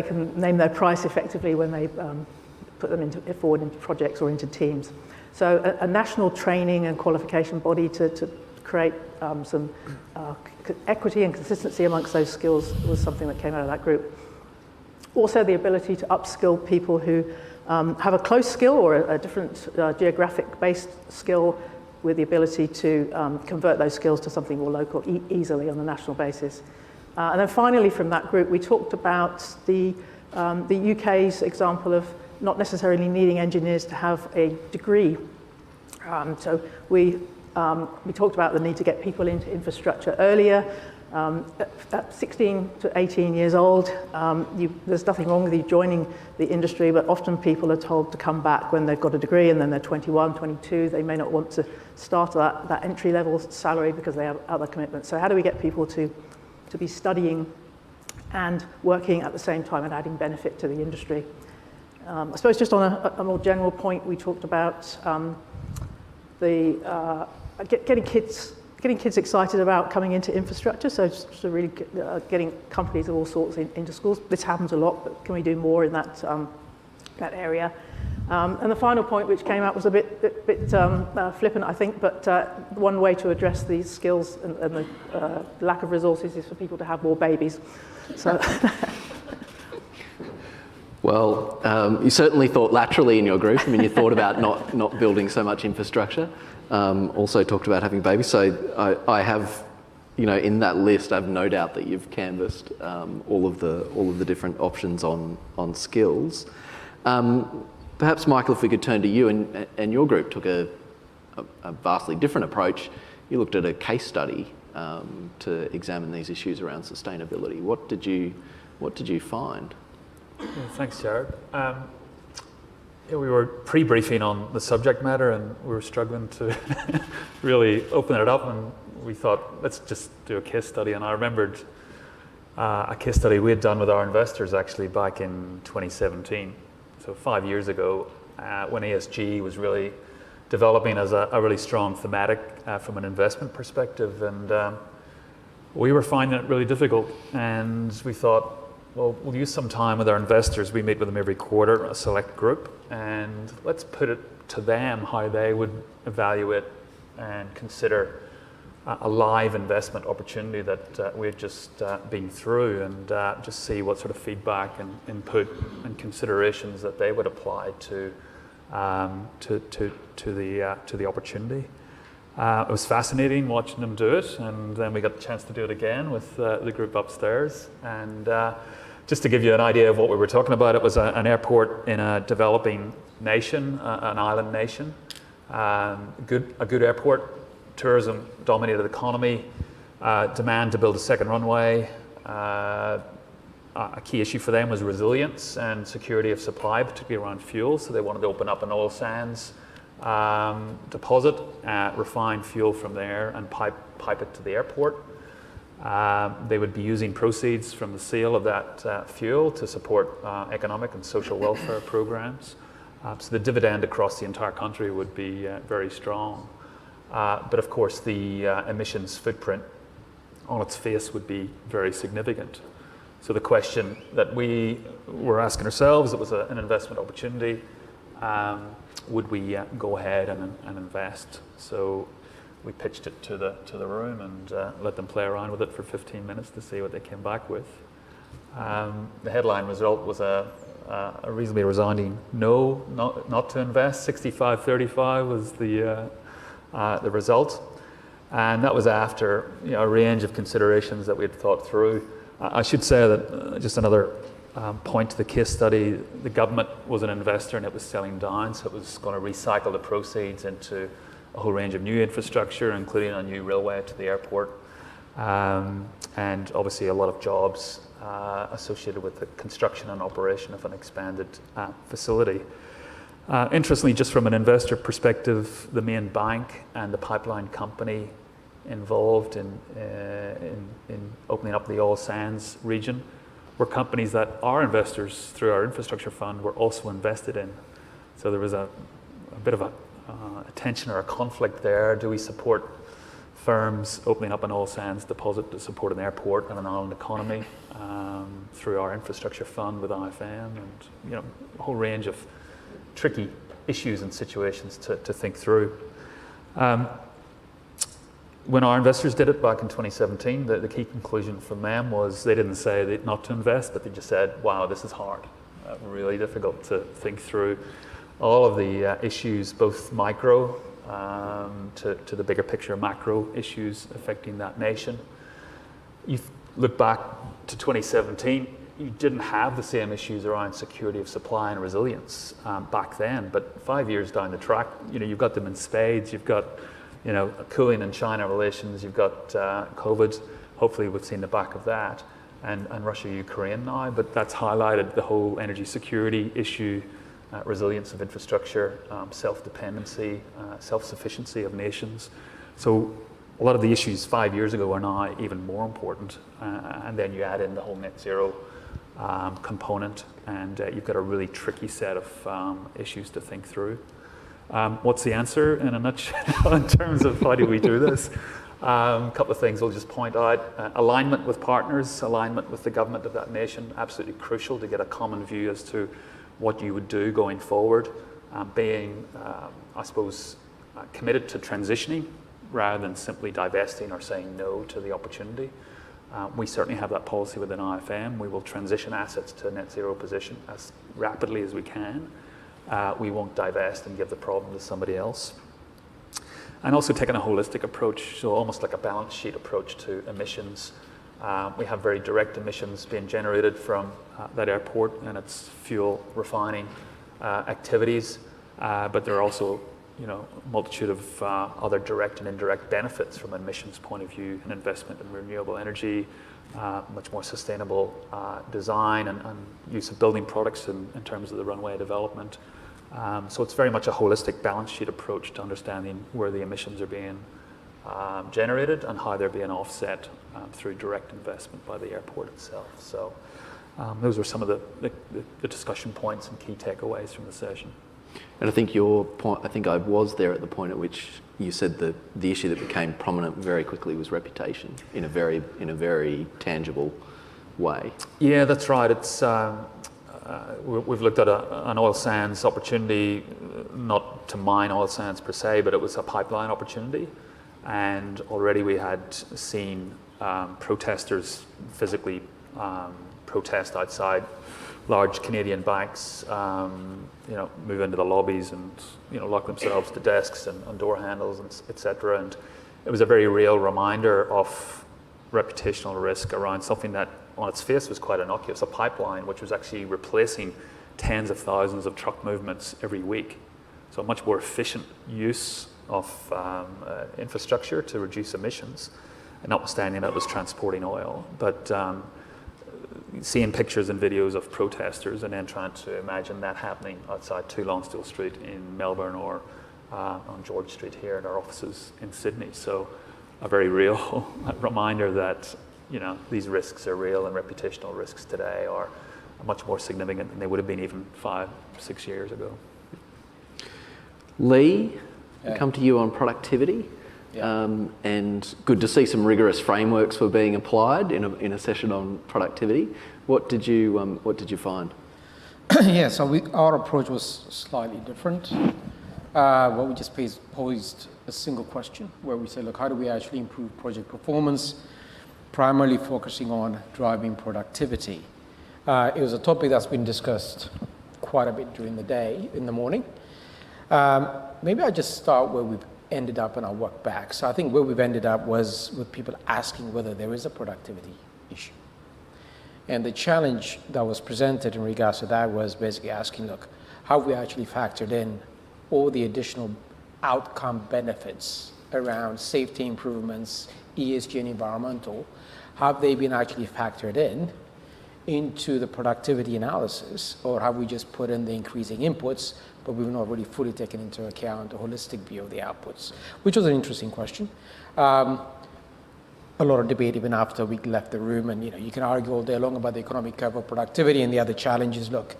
can name their price effectively when they put them forward into projects or into teams. So a national training and qualification body to create some equity and consistency amongst those skills was something that came out of that group. Also the ability to upskill people who have a close skill or a different geographic-based skill, with the ability to convert those skills to something more local easily on a national basis. And then finally from that group we talked about the UK's example of not necessarily needing engineers to have a degree. So we talked about the need to get people into infrastructure earlier. At 16 to 18 years old, there's nothing wrong with you joining the industry, but often people are told to come back when they've got a degree, and then they're 21, 22. They may not want to start at that entry-level salary because they have other commitments. So how do we get people to be studying and working at the same time and adding benefit to the industry? I suppose just on a more general point, we talked about getting kids excited about coming into infrastructure, so really getting companies of all sorts into schools. This happens a lot, but can we do more in that area? And the final point, which came out, was a bit flippant, I think, but one way to address these skills and the lack of resources is for people to have more babies. So. Well, you certainly thought laterally in your group. I mean, you thought about not building so much infrastructure. Also talked about having babies. So I have, in that list, I have no doubt that you've canvassed all of the different options on skills. Perhaps, Michael, if we could turn to you, and your group took a vastly different approach. You looked at a case study to examine these issues around sustainability. What did you find? Yeah, thanks, Jared. we were pre-briefing on the subject matter, and we were struggling to really open it up, and we thought, let's just do a case study. And I remembered a case study we had done with our investors actually back in 2017, so 5 years ago, when ESG was really developing as a really strong thematic from an investment perspective, and we were finding it really difficult, and we thought, well, we'll use some time with our investors. We meet with them every quarter, a select group, and let's put it to them how they would evaluate and consider a live investment opportunity that we've just been through, and just see what sort of feedback and input and considerations that they would apply to the opportunity. It was fascinating watching them do it, and then we got the chance to do it again with the group upstairs. And just to give you an idea of what we were talking about, it was an airport in a developing nation, an island nation. A good airport, tourism dominated economy, demand to build a second runway. A key issue for them was resilience and security of supply, particularly around fuel. So they wanted to open up an oil sands deposit, refine fuel from there, and pipe it to the airport. They would be using proceeds from the sale of that fuel to support economic and social welfare programs. So the dividend across the entire country would be very strong. But of course, the emissions footprint on its face would be very significant. So the question that we were asking ourselves, it was an investment opportunity, would we go ahead and invest? So we pitched it to the room and let them play around with it for 15 minutes to see what they came back with. The headline result was a reasonably resounding no, not to invest. 65-35 was the result, and that was after a range of considerations that we had thought through. I should say that just another point to the case study, the government was an investor and it was selling down, so it was going to recycle the proceeds into a whole range of new infrastructure, including a new railway to the airport, and obviously a lot of jobs associated with the construction and operation of an expanded facility. Interestingly, just from an investor perspective, the main bank and the pipeline company involved in opening up the oil sands region were companies that our investors through our infrastructure fund were also invested in. So there was a bit of a tension or a conflict there. Do we support firms opening up an oil sands deposit to support an airport and an island economy through our infrastructure fund with IFM, and a whole range of tricky issues and situations to think through. When our investors did it back in 2017, the key conclusion from them was they didn't say not to invest, but they just said, wow, this is hard, really difficult to think through all of the issues, both micro to the bigger picture macro issues affecting that nation. You look back to 2017, you didn't have the same issues around security of supply and resilience back then, but 5 years down the track, you've got them in spades. You've got cooling in China relations, you've got COVID, hopefully we've seen the back of that, and Russia-Ukraine now, but that's highlighted the whole energy security issue, resilience of infrastructure, self-dependency, self-sufficiency of nations. So a lot of the issues 5 years ago are now even more important, and then you add in the whole net zero component, and you've got a really tricky set of issues to think through. What's the answer in a nutshell in terms of how do we do this? A couple of things I'll just point out. Alignment with partners, alignment with the government of that nation, absolutely crucial to get a common view as to what you would do going forward. Being, I suppose, committed to transitioning rather than simply divesting or saying no to the opportunity. We certainly have that policy within IFM. We will transition assets to a net zero position as rapidly as we can. We won't divest and give the problem to somebody else. And also taking a holistic approach, so almost like a balance sheet approach to emissions. We have very direct emissions being generated from that airport and its fuel refining activities, but there are also a multitude of other direct and indirect benefits from an emissions point of view, and investment in renewable energy, much more sustainable design and use of building products in terms of the runway development, So it's very much a holistic balance sheet approach to understanding where the emissions are being generated and how they're being offset through direct investment by the airport itself. So those were some of the discussion points and key takeaways from the session. And I think your point, I think I was there at the point at which you said that the issue that became prominent very quickly was reputation in a very tangible way. Yeah, that's right. It's we've looked at an oil sands opportunity, not to mine oil sands per se, but it was a pipeline opportunity. And already we had seen protesters physically protest outside large Canadian banks, move into the lobbies and lock themselves to desks and door handles, and etc. And it was a very real reminder of reputational risk around something that on its face was quite innocuous, a pipeline which was actually replacing tens of thousands of truck movements every week. So a much more efficient use of infrastructure to reduce emissions, and notwithstanding that was transporting oil. But seeing pictures and videos of protesters and then trying to imagine that happening outside 2 Lonsdale Street in Melbourne or on George Street here at our offices in Sydney. So a very real reminder that these risks are real, and reputational risks today are much more significant than they would have been even 5-6 years ago. Lee, come to you on productivity. And good to see some rigorous frameworks were being applied in a session on productivity. What did you find? Yeah, so our approach was slightly different. We just posed a single question where we say, look, how do we actually improve project performance, primarily focusing on driving productivity. It was a topic that's been discussed quite a bit during the day, in the morning. Maybe I'll just start where we've ended up and I'll work back. So I think where we've ended up was with people asking whether there is a productivity issue. And the challenge that was presented in regards to that was basically asking, look, how have we actually factored in all the additional outcome benefits around safety improvements, ESG and environmental, have they been actually factored into the productivity analysis, or have we just put in the increasing inputs, but we've not really fully taken into account a holistic view of the outputs, which was an interesting question. A lot of debate even after we left the room, and you can argue all day long about the economic curve of productivity, and the other challenge is, look,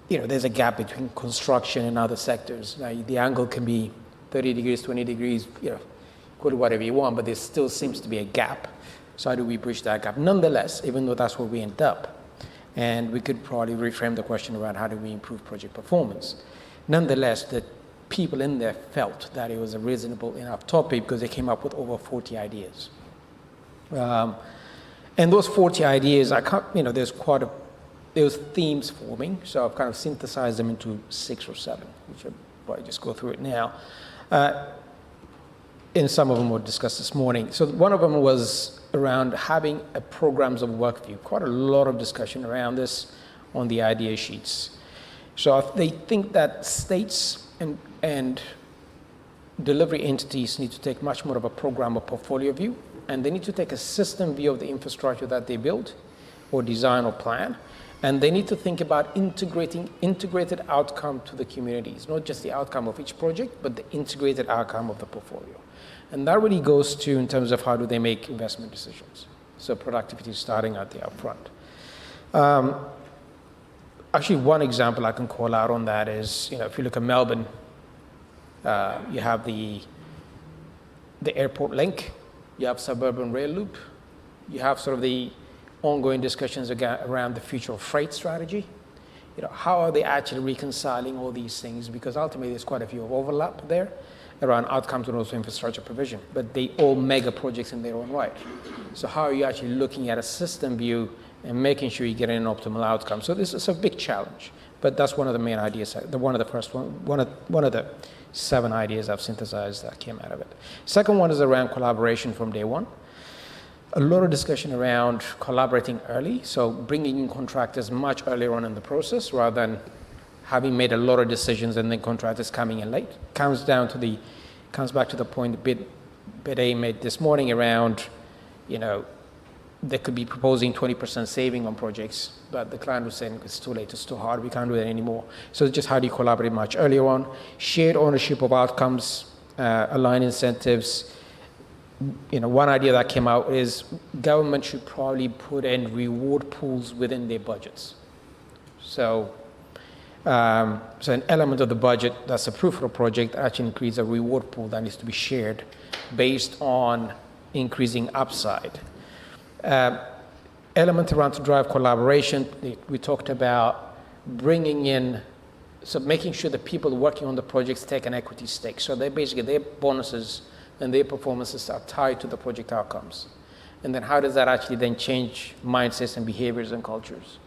there's a gap between construction and other sectors. Now, the angle can be 30 degrees, 20 degrees, call it whatever you want, but there still seems to be a gap. So how do we bridge that gap? Nonetheless, even though that's where we end up, and we could probably reframe the question around how do we improve project performance. Nonetheless, the people in there felt that it was a reasonable enough topic because they came up with over 40 ideas. And those 40 ideas, there's themes forming, so I've kind of synthesized them into 6 or 7, which I'll probably just go through it now. And some of them were discussed this morning. So one of them was around having a programs of work view. Quite a lot of discussion around this on the idea sheets. So they think that states and delivery entities need to take much more of a program or portfolio view, and they need to take a system view of the infrastructure that they build or design or plan, and they need to think about integrated outcome to the communities, not just the outcome of each project, but the integrated outcome of the portfolio. And that really goes to in terms of how do they make investment decisions. So productivity is starting out there up front. Actually, one example I can call out on that is, if you look at Melbourne, you have the airport link, you have suburban rail loop, you have sort of the ongoing discussions around the future of freight strategy. How are they actually reconciling all these things? Because ultimately there's quite a few overlap there around outcomes and also infrastructure provision, but they all mega projects in their own right. So how are you actually looking at a system view and making sure you get an optimal outcome? So this is a big challenge, but that's one of the main ideas, one of the 7 ideas I've synthesized that came out of it. Second one is around collaboration from day one. A lot of discussion around collaborating early, so bringing in contractors much earlier on in the process rather than having made a lot of decisions and then contractors coming in late. Comes back to the point Bid A made this morning around, they could be proposing 20% saving on projects, but the client was saying it's too late, it's too hard, we can't do that anymore. So it's just how do you collaborate much earlier on? Shared ownership of outcomes, align incentives. One idea that came out is government should probably put in reward pools within their budgets. So an element of the budget that's approved for a project actually increases a reward pool that needs to be shared based on increasing upside. Element around to drive collaboration, we talked about bringing in, so making sure that people working on the projects take an equity stake. So they basically, their bonuses and their performances are tied to the project outcomes. And then how does that actually then change mindsets and behaviors and cultures?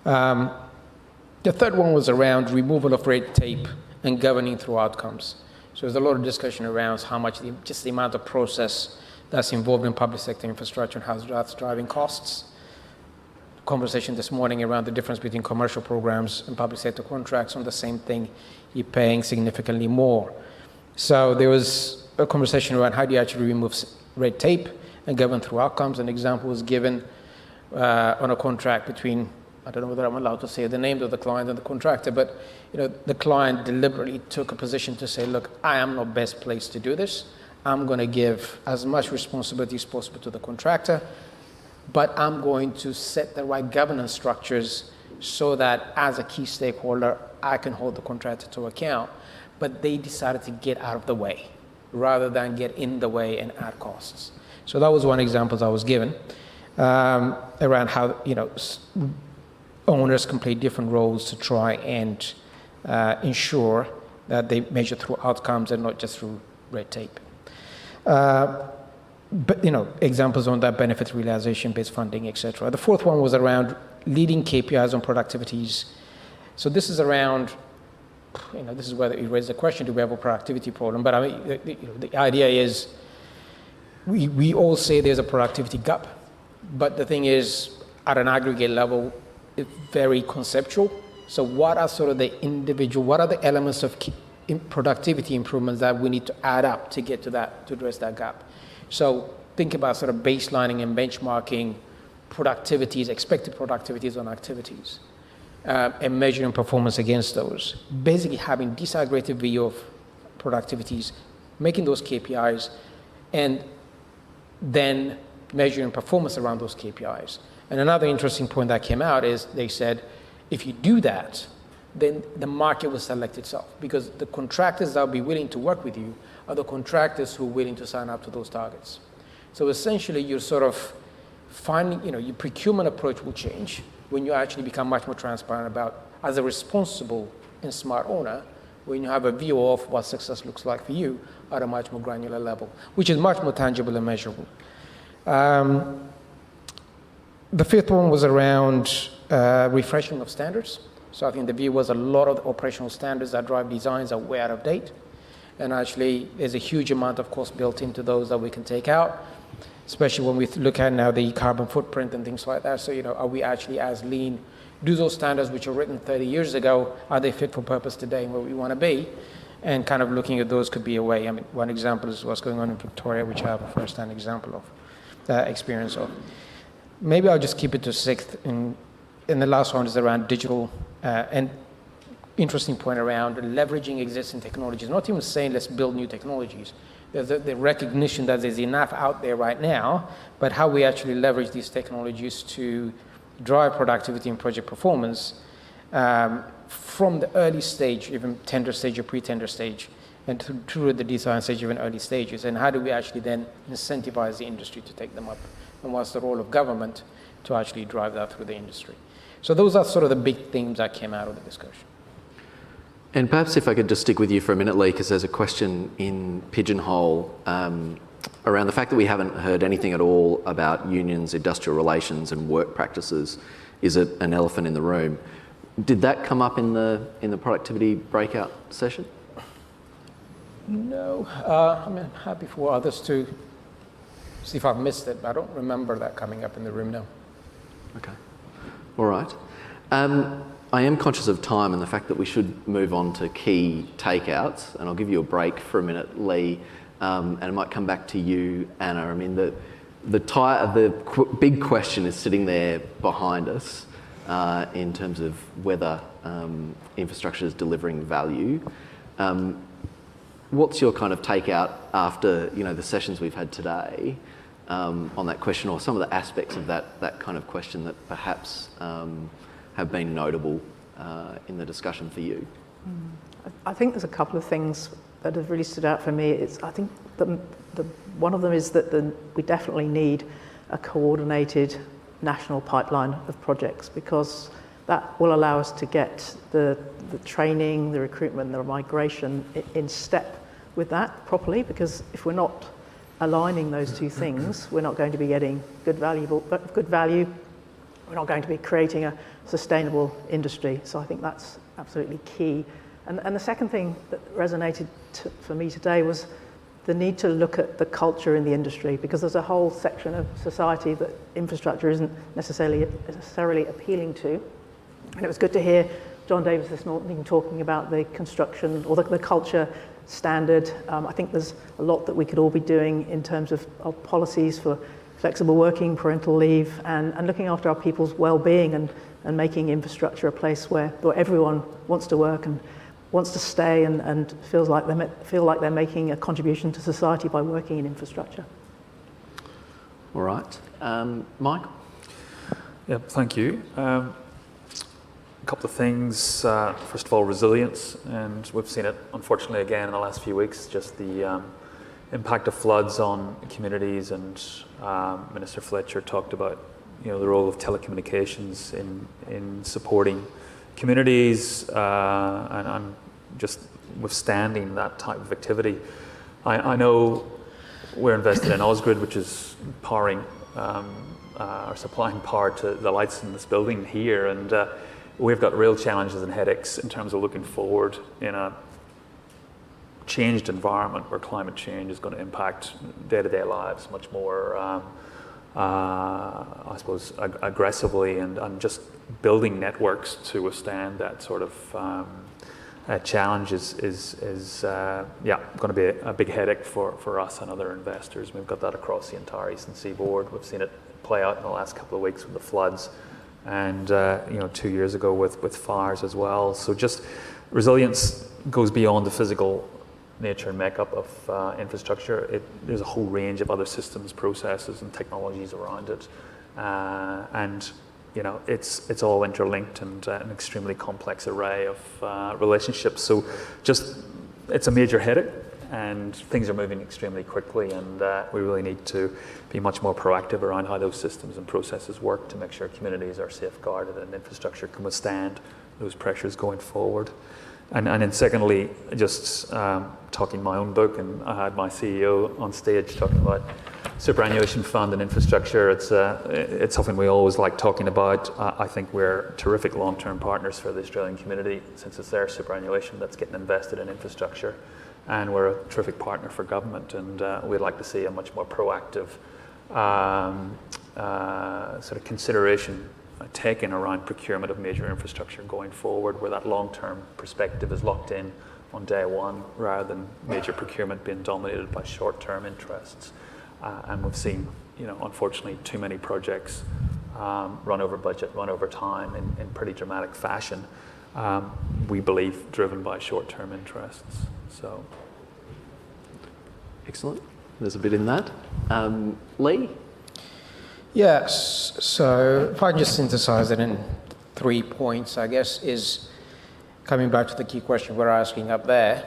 The third one was around removal of red tape and governing through outcomes. So there's a lot of discussion around how much, just the amount of process that's involved in public sector infrastructure and how that's driving costs. Conversation this morning around the difference between commercial programs and public sector contracts on the same thing, you're paying significantly more. So there was a conversation around how do you actually remove red tape and govern through outcomes. An example was given on a contract between, I don't know whether I'm allowed to say the name of the client and the contractor, but the client deliberately took a position to say, look, I am not best placed to do this. I'm going to give as much responsibility as possible to the contractor, but I'm going to set the right governance structures so that as a key stakeholder, I can hold the contractor to account. But they decided to get out of the way rather than get in the way and add costs. So that was one example I was given around how owners can play different roles to try and ensure that they measure through outcomes and not just through red tape. But examples on that: benefit realization, based funding, etc. The fourth one was around leading KPIs on productivities. So this is around, this is where you raise the question: do we have a productivity problem? But I mean, the idea is, we all say there's a productivity gap, but the thing is, at an aggregate level, it's very conceptual. So what are sort of the what are the elements of productivity improvements that we need to add up to get to that, to address that gap? So think about sort of baselining and benchmarking productivities, expected productivities on activities, and measuring performance against those. Basically having disaggregated view of productivities, making those KPIs, and then measuring performance around those KPIs. And another interesting point that came out is they said, if you do that, then the market will select itself, because the contractors that will be willing to work with you are the contractors who are willing to sign up to those targets. So essentially, you're sort of finding, your procurement approach will change when you actually become much more transparent about, as a responsible and smart owner, when you have a view of what success looks like for you at a much more granular level, which is much more tangible and measurable. The fifth one was around refreshing of standards. So I think the view was a lot of the operational standards that drive designs are way out of date. And actually, there's a huge amount of cost built into those that we can take out, especially when we look at now the carbon footprint and things like that. So, are we actually as lean? Do those standards which were written 30 years ago, are they fit for purpose today and where we want to be? And kind of looking at those could be a way. I mean, one example is what's going on in Victoria, which I have a first-hand example of, experience of. Maybe I'll just keep it to sixth. And the last one is around digital, and interesting point around leveraging existing technologies. Not even saying let's build new technologies. There's the recognition that there's enough out there right now, but how we actually leverage these technologies to drive productivity and project performance from the early stage, even tender stage or pre-tender stage, and through the design stage, even early stages. And how do we actually then incentivize the industry to take them up? And what's the role of government to actually drive that through the industry? So those are sort of the big themes that came out of the discussion. And perhaps if I could just stick with you for a minute, Lee, because there's a question in Pigeonhole around the fact that we haven't heard anything at all about unions, industrial relations and work practices. Is it an elephant in the room? Did that come up in the productivity breakout session? No. I'm happy for others to see if I've missed it, but I don't remember that coming up in the room now. Okay. All right. I am conscious of time and the fact that we should move on to key takeouts, and I'll give you a break for a minute, Lee, and I might come back to you, Anna. I mean, big question is sitting there behind us in terms of whether infrastructure is delivering value. What's your kind of takeout after the sessions we've had today on that question, or some of the aspects of that kind of question that perhaps have been notable in the discussion for you? I think there's a couple of things that have really stood out for me. I think one of them is that we definitely need a coordinated national pipeline of projects, because that will allow us to get the training, the recruitment, the migration in step with that properly, because if we're not aligning those two things, we're not going to be getting good value, we're not going to be creating a sustainable industry. So I think that's absolutely key. And the second thing that resonated for me today was the need to look at the culture in the industry, because there's a whole section of society that infrastructure isn't necessarily appealing to. And it was good to hear John Davis this morning talking about the construction or the culture standard. I think there's a lot that we could all be doing in terms of policies for flexible working, parental leave, and looking after our people's well-being, and making infrastructure a place where everyone wants to work and wants to stay and feel like they're making a contribution to society by working in infrastructure. All right. Mike? Yeah, thank you. A couple of things. First of all, resilience, and we've seen it unfortunately again in the last few weeks, just the impact of floods on communities, and Minister Fletcher talked about the role of telecommunications in supporting communities and just withstanding that type of activity. I know we're invested in Osgrid, which is powering or supplying power to the lights in this building here, and we've got real challenges and headaches in terms of looking forward in a changed environment where climate change is going to impact day-to-day lives much more, I suppose, aggressively, and just building networks to withstand that sort of challenge is going to be a big headache for us and other investors. We've got that across the entire eastern seaboard. We've seen it play out in the last couple of weeks with the floods, and 2 years ago with fires as well. So just resilience goes beyond the physical nature and makeup of infrastructure. There's a whole range of other systems, processes, and technologies around it, and it's all interlinked and an extremely complex array of relationships. So just it's a major headache, and things are moving extremely quickly, and we really need to be much more proactive around how those systems and processes work to make sure communities are safeguarded and infrastructure can withstand those pressures going forward. And then secondly, just talking my own book, and I had my CEO on stage talking about superannuation fund and infrastructure. It's something we always like talking about. I think we're terrific long-term partners for the Australian community, since it's their superannuation that's getting invested in infrastructure, and we're a terrific partner for government, and we'd like to see a much more proactive sort of consideration taken around procurement of major infrastructure going forward, where that long-term perspective is locked in on day one, rather than major procurement being dominated by short-term interests. And we've seen, unfortunately, too many projects run over budget, run over time in pretty dramatic fashion, we believe driven by short-term interests. So, excellent. There's a bit in that. Lee? Yes, so if I can just synthesize it in 3 points, I guess, is coming back to the key question we're asking up there.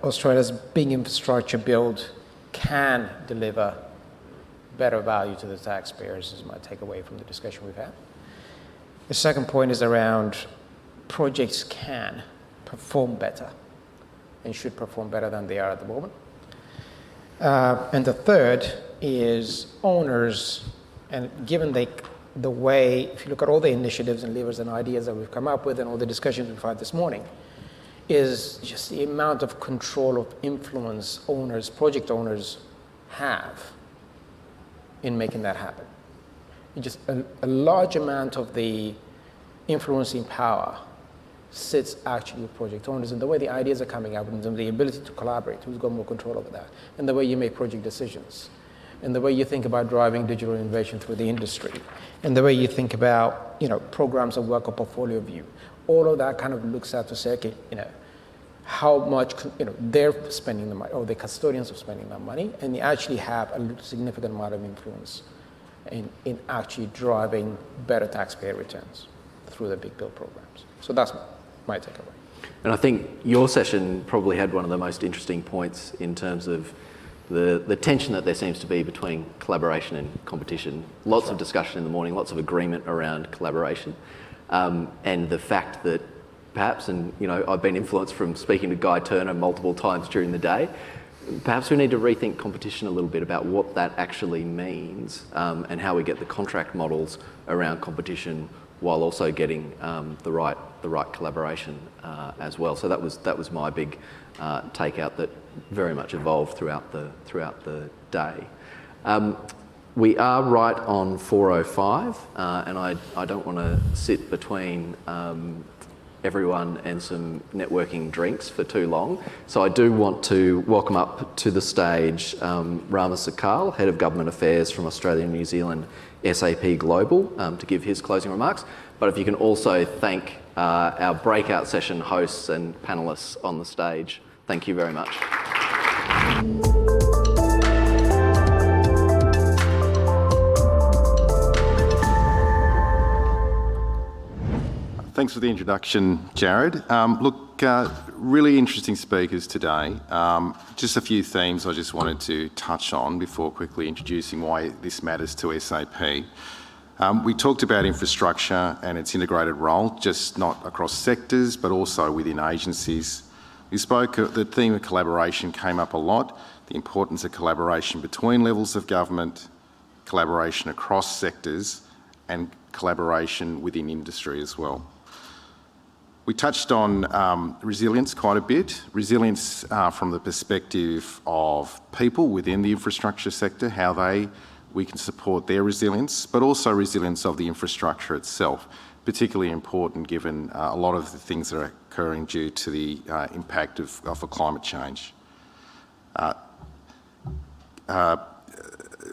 Australia's big infrastructure build can deliver better value to the taxpayers, is my takeaway from the discussion we've had. The second point is around projects can perform better and should perform better than they are at the moment. And the third is owners. And given the way, if you look at all the initiatives and levers and ideas that we've come up with and all the discussions we've had this morning, is just the amount of control of influence owners, project owners have in making that happen. Just a large amount of the influencing power sits actually with project owners, and the way the ideas are coming up, and the ability to collaborate, who's got more control over that, and the way you make project decisions. and the way you think about driving digital innovation through the industry, and the way you think about, programs of work or portfolio view, all of that kind of looks at to say, okay, how much, they're spending the money, or the custodians are spending that money, and they actually have a significant amount of influence in actually driving better taxpayer returns through the big bill programs. So that's my takeaway. And I think your session probably had one of the most interesting points in terms of the tension that there seems to be between collaboration and competition. Lots of discussion in the morning, lots of agreement around collaboration, and the fact that perhaps, and I've been influenced from speaking to Guy Turner multiple times during the day, perhaps we need to rethink competition a little bit about what that actually means, and how we get the contract models around competition while also getting the right collaboration as well. So that was my big takeout that very much evolved throughout the day. We are right on 4:05, and I don't want to sit between everyone and some networking drinks for too long. So I do want to welcome up to the stage Rama Sakal, Head of Government Affairs from Australia and New Zealand SAP Global, to give his closing remarks. But if you can also thank our breakout session hosts and panellists on the stage. Thank you very much. Thanks for the introduction, Jared. Really interesting speakers today. Just a few themes I just wanted to touch on before quickly introducing why this matters to SAP. We talked about infrastructure and its integrated role, just not across sectors, but also within agencies. We spoke, the theme of collaboration came up a lot, the importance of collaboration between levels of government, collaboration across sectors, and collaboration within industry as well. We touched on resilience quite a bit. Resilience from the perspective of people within the infrastructure sector, how we can support their resilience, but also resilience of the infrastructure itself, particularly important given a lot of the things that are occurring due to the impact of climate change.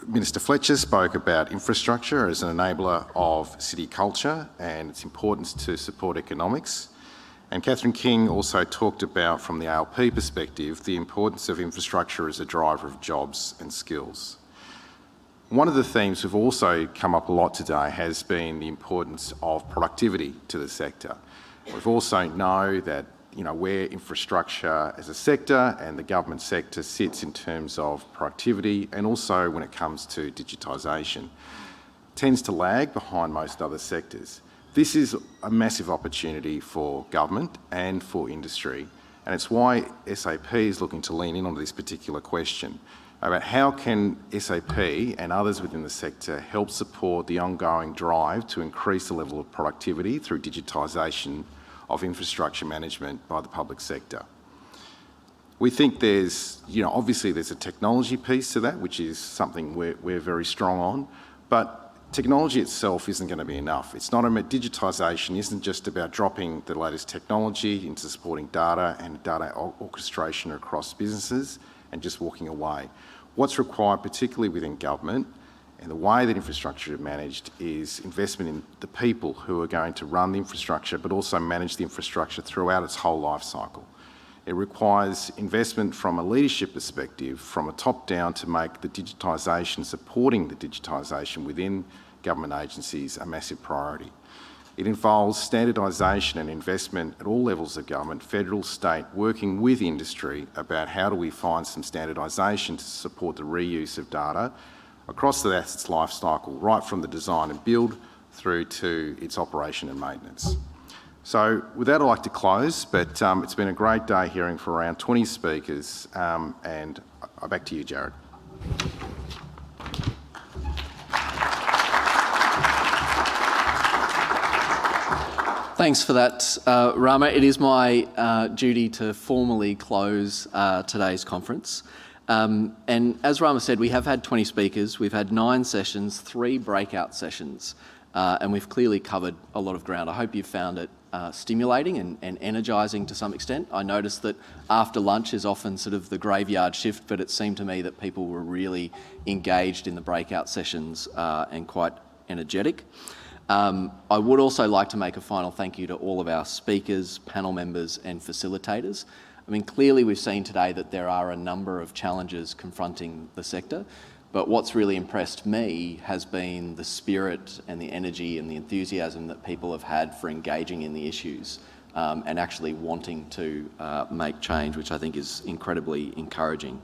Minister Fletcher spoke about infrastructure as an enabler of city culture and its importance to support economics. And Catherine King also talked about, from the ALP perspective, the importance of infrastructure as a driver of jobs and skills. One of the themes we've also come up a lot today has been the importance of productivity to the sector. We've also know that where infrastructure as a sector and the government sector sits in terms of productivity, and also when it comes to digitisation, tends to lag behind most other sectors. This is a massive opportunity for government and for industry, and it's why SAP is looking to lean in on this particular question about how can SAP and others within the sector help support the ongoing drive to increase the level of productivity through digitisation of infrastructure management by the public sector. We think there's, obviously there's a technology piece to that, which is something we're very strong on, but technology itself isn't going to be enough. Digitisation isn't just about dropping the latest technology into supporting data and data orchestration across businesses and just walking away. What's required, particularly within government, and the way that infrastructure is managed, is investment in the people who are going to run the infrastructure, but also manage the infrastructure throughout its whole life cycle. It requires investment from a leadership perspective, from a top down, to make the digitisation, supporting the digitisation within government agencies, a massive priority. It involves standardisation and investment at all levels of government, federal, state, working with industry about how do we find some standardisation to support the reuse of data across the asset's life cycle, right from the design and build through to its operation and maintenance. So with that, I'd like to close, but it's been a great day hearing from around 20 speakers, and back to you, Jared. Thanks for that, Rama. It is my duty to formally close today's conference. And as Rama said, we have had 20 speakers, we've had 9 sessions, 3 breakout sessions. and we've clearly covered a lot of ground. I hope you've found it stimulating and energising to some extent. I noticed that after lunch is often sort of the graveyard shift, but it seemed to me that people were really engaged in the breakout sessions and quite energetic. I would also like to make a final thank you to all of our speakers, panel members and facilitators. I mean, clearly we've seen today that there are a number of challenges confronting the sector, but what's really impressed me has been the spirit and the energy and the enthusiasm that people have had for engaging in the issues and actually wanting to make change, which I think is incredibly encouraging.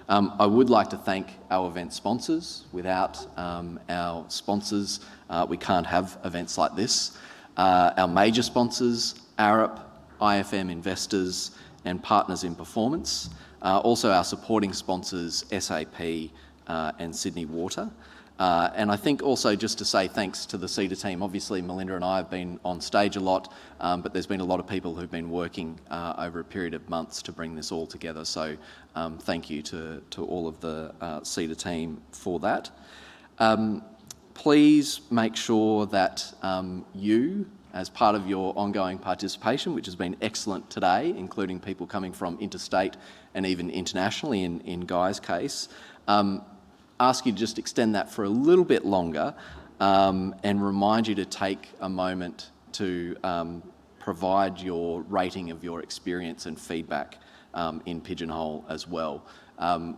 I would like to thank our event sponsors. Without our sponsors, we can't have events like this. Our major sponsors, Arup, IFM Investors, and Partners in Performance. Also our supporting sponsors, SAP and Sydney Water. And I think also just to say thanks to the CEDA team. Obviously Melinda and I have been on stage a lot, but there's been a lot of people who've been working over a period of months to bring this all together. So thank you to all of the CEDA team for that. Please make sure that you, as part of your ongoing participation, which has been excellent today, including people coming from interstate and even internationally in Guy's case, ask you to just extend that for a little bit longer and remind you to take a moment to provide your rating of your experience and feedback in Pigeonhole as well.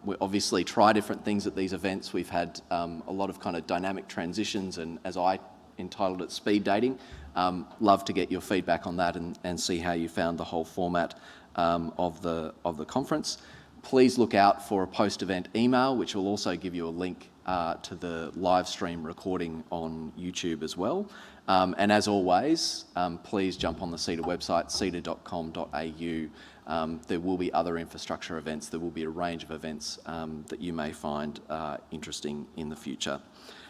We obviously try different things at these events. We've had a lot of kind of dynamic transitions and, as I entitled it, speed dating. Love to get your feedback on that and see how you found the whole format of the conference. Please look out for a post-event email, which will also give you a link to the live stream recording on YouTube as well. And as always, please jump on the CEDA website, ceda.com.au. There will be other infrastructure events. There will be a range of events that you may find interesting in the future.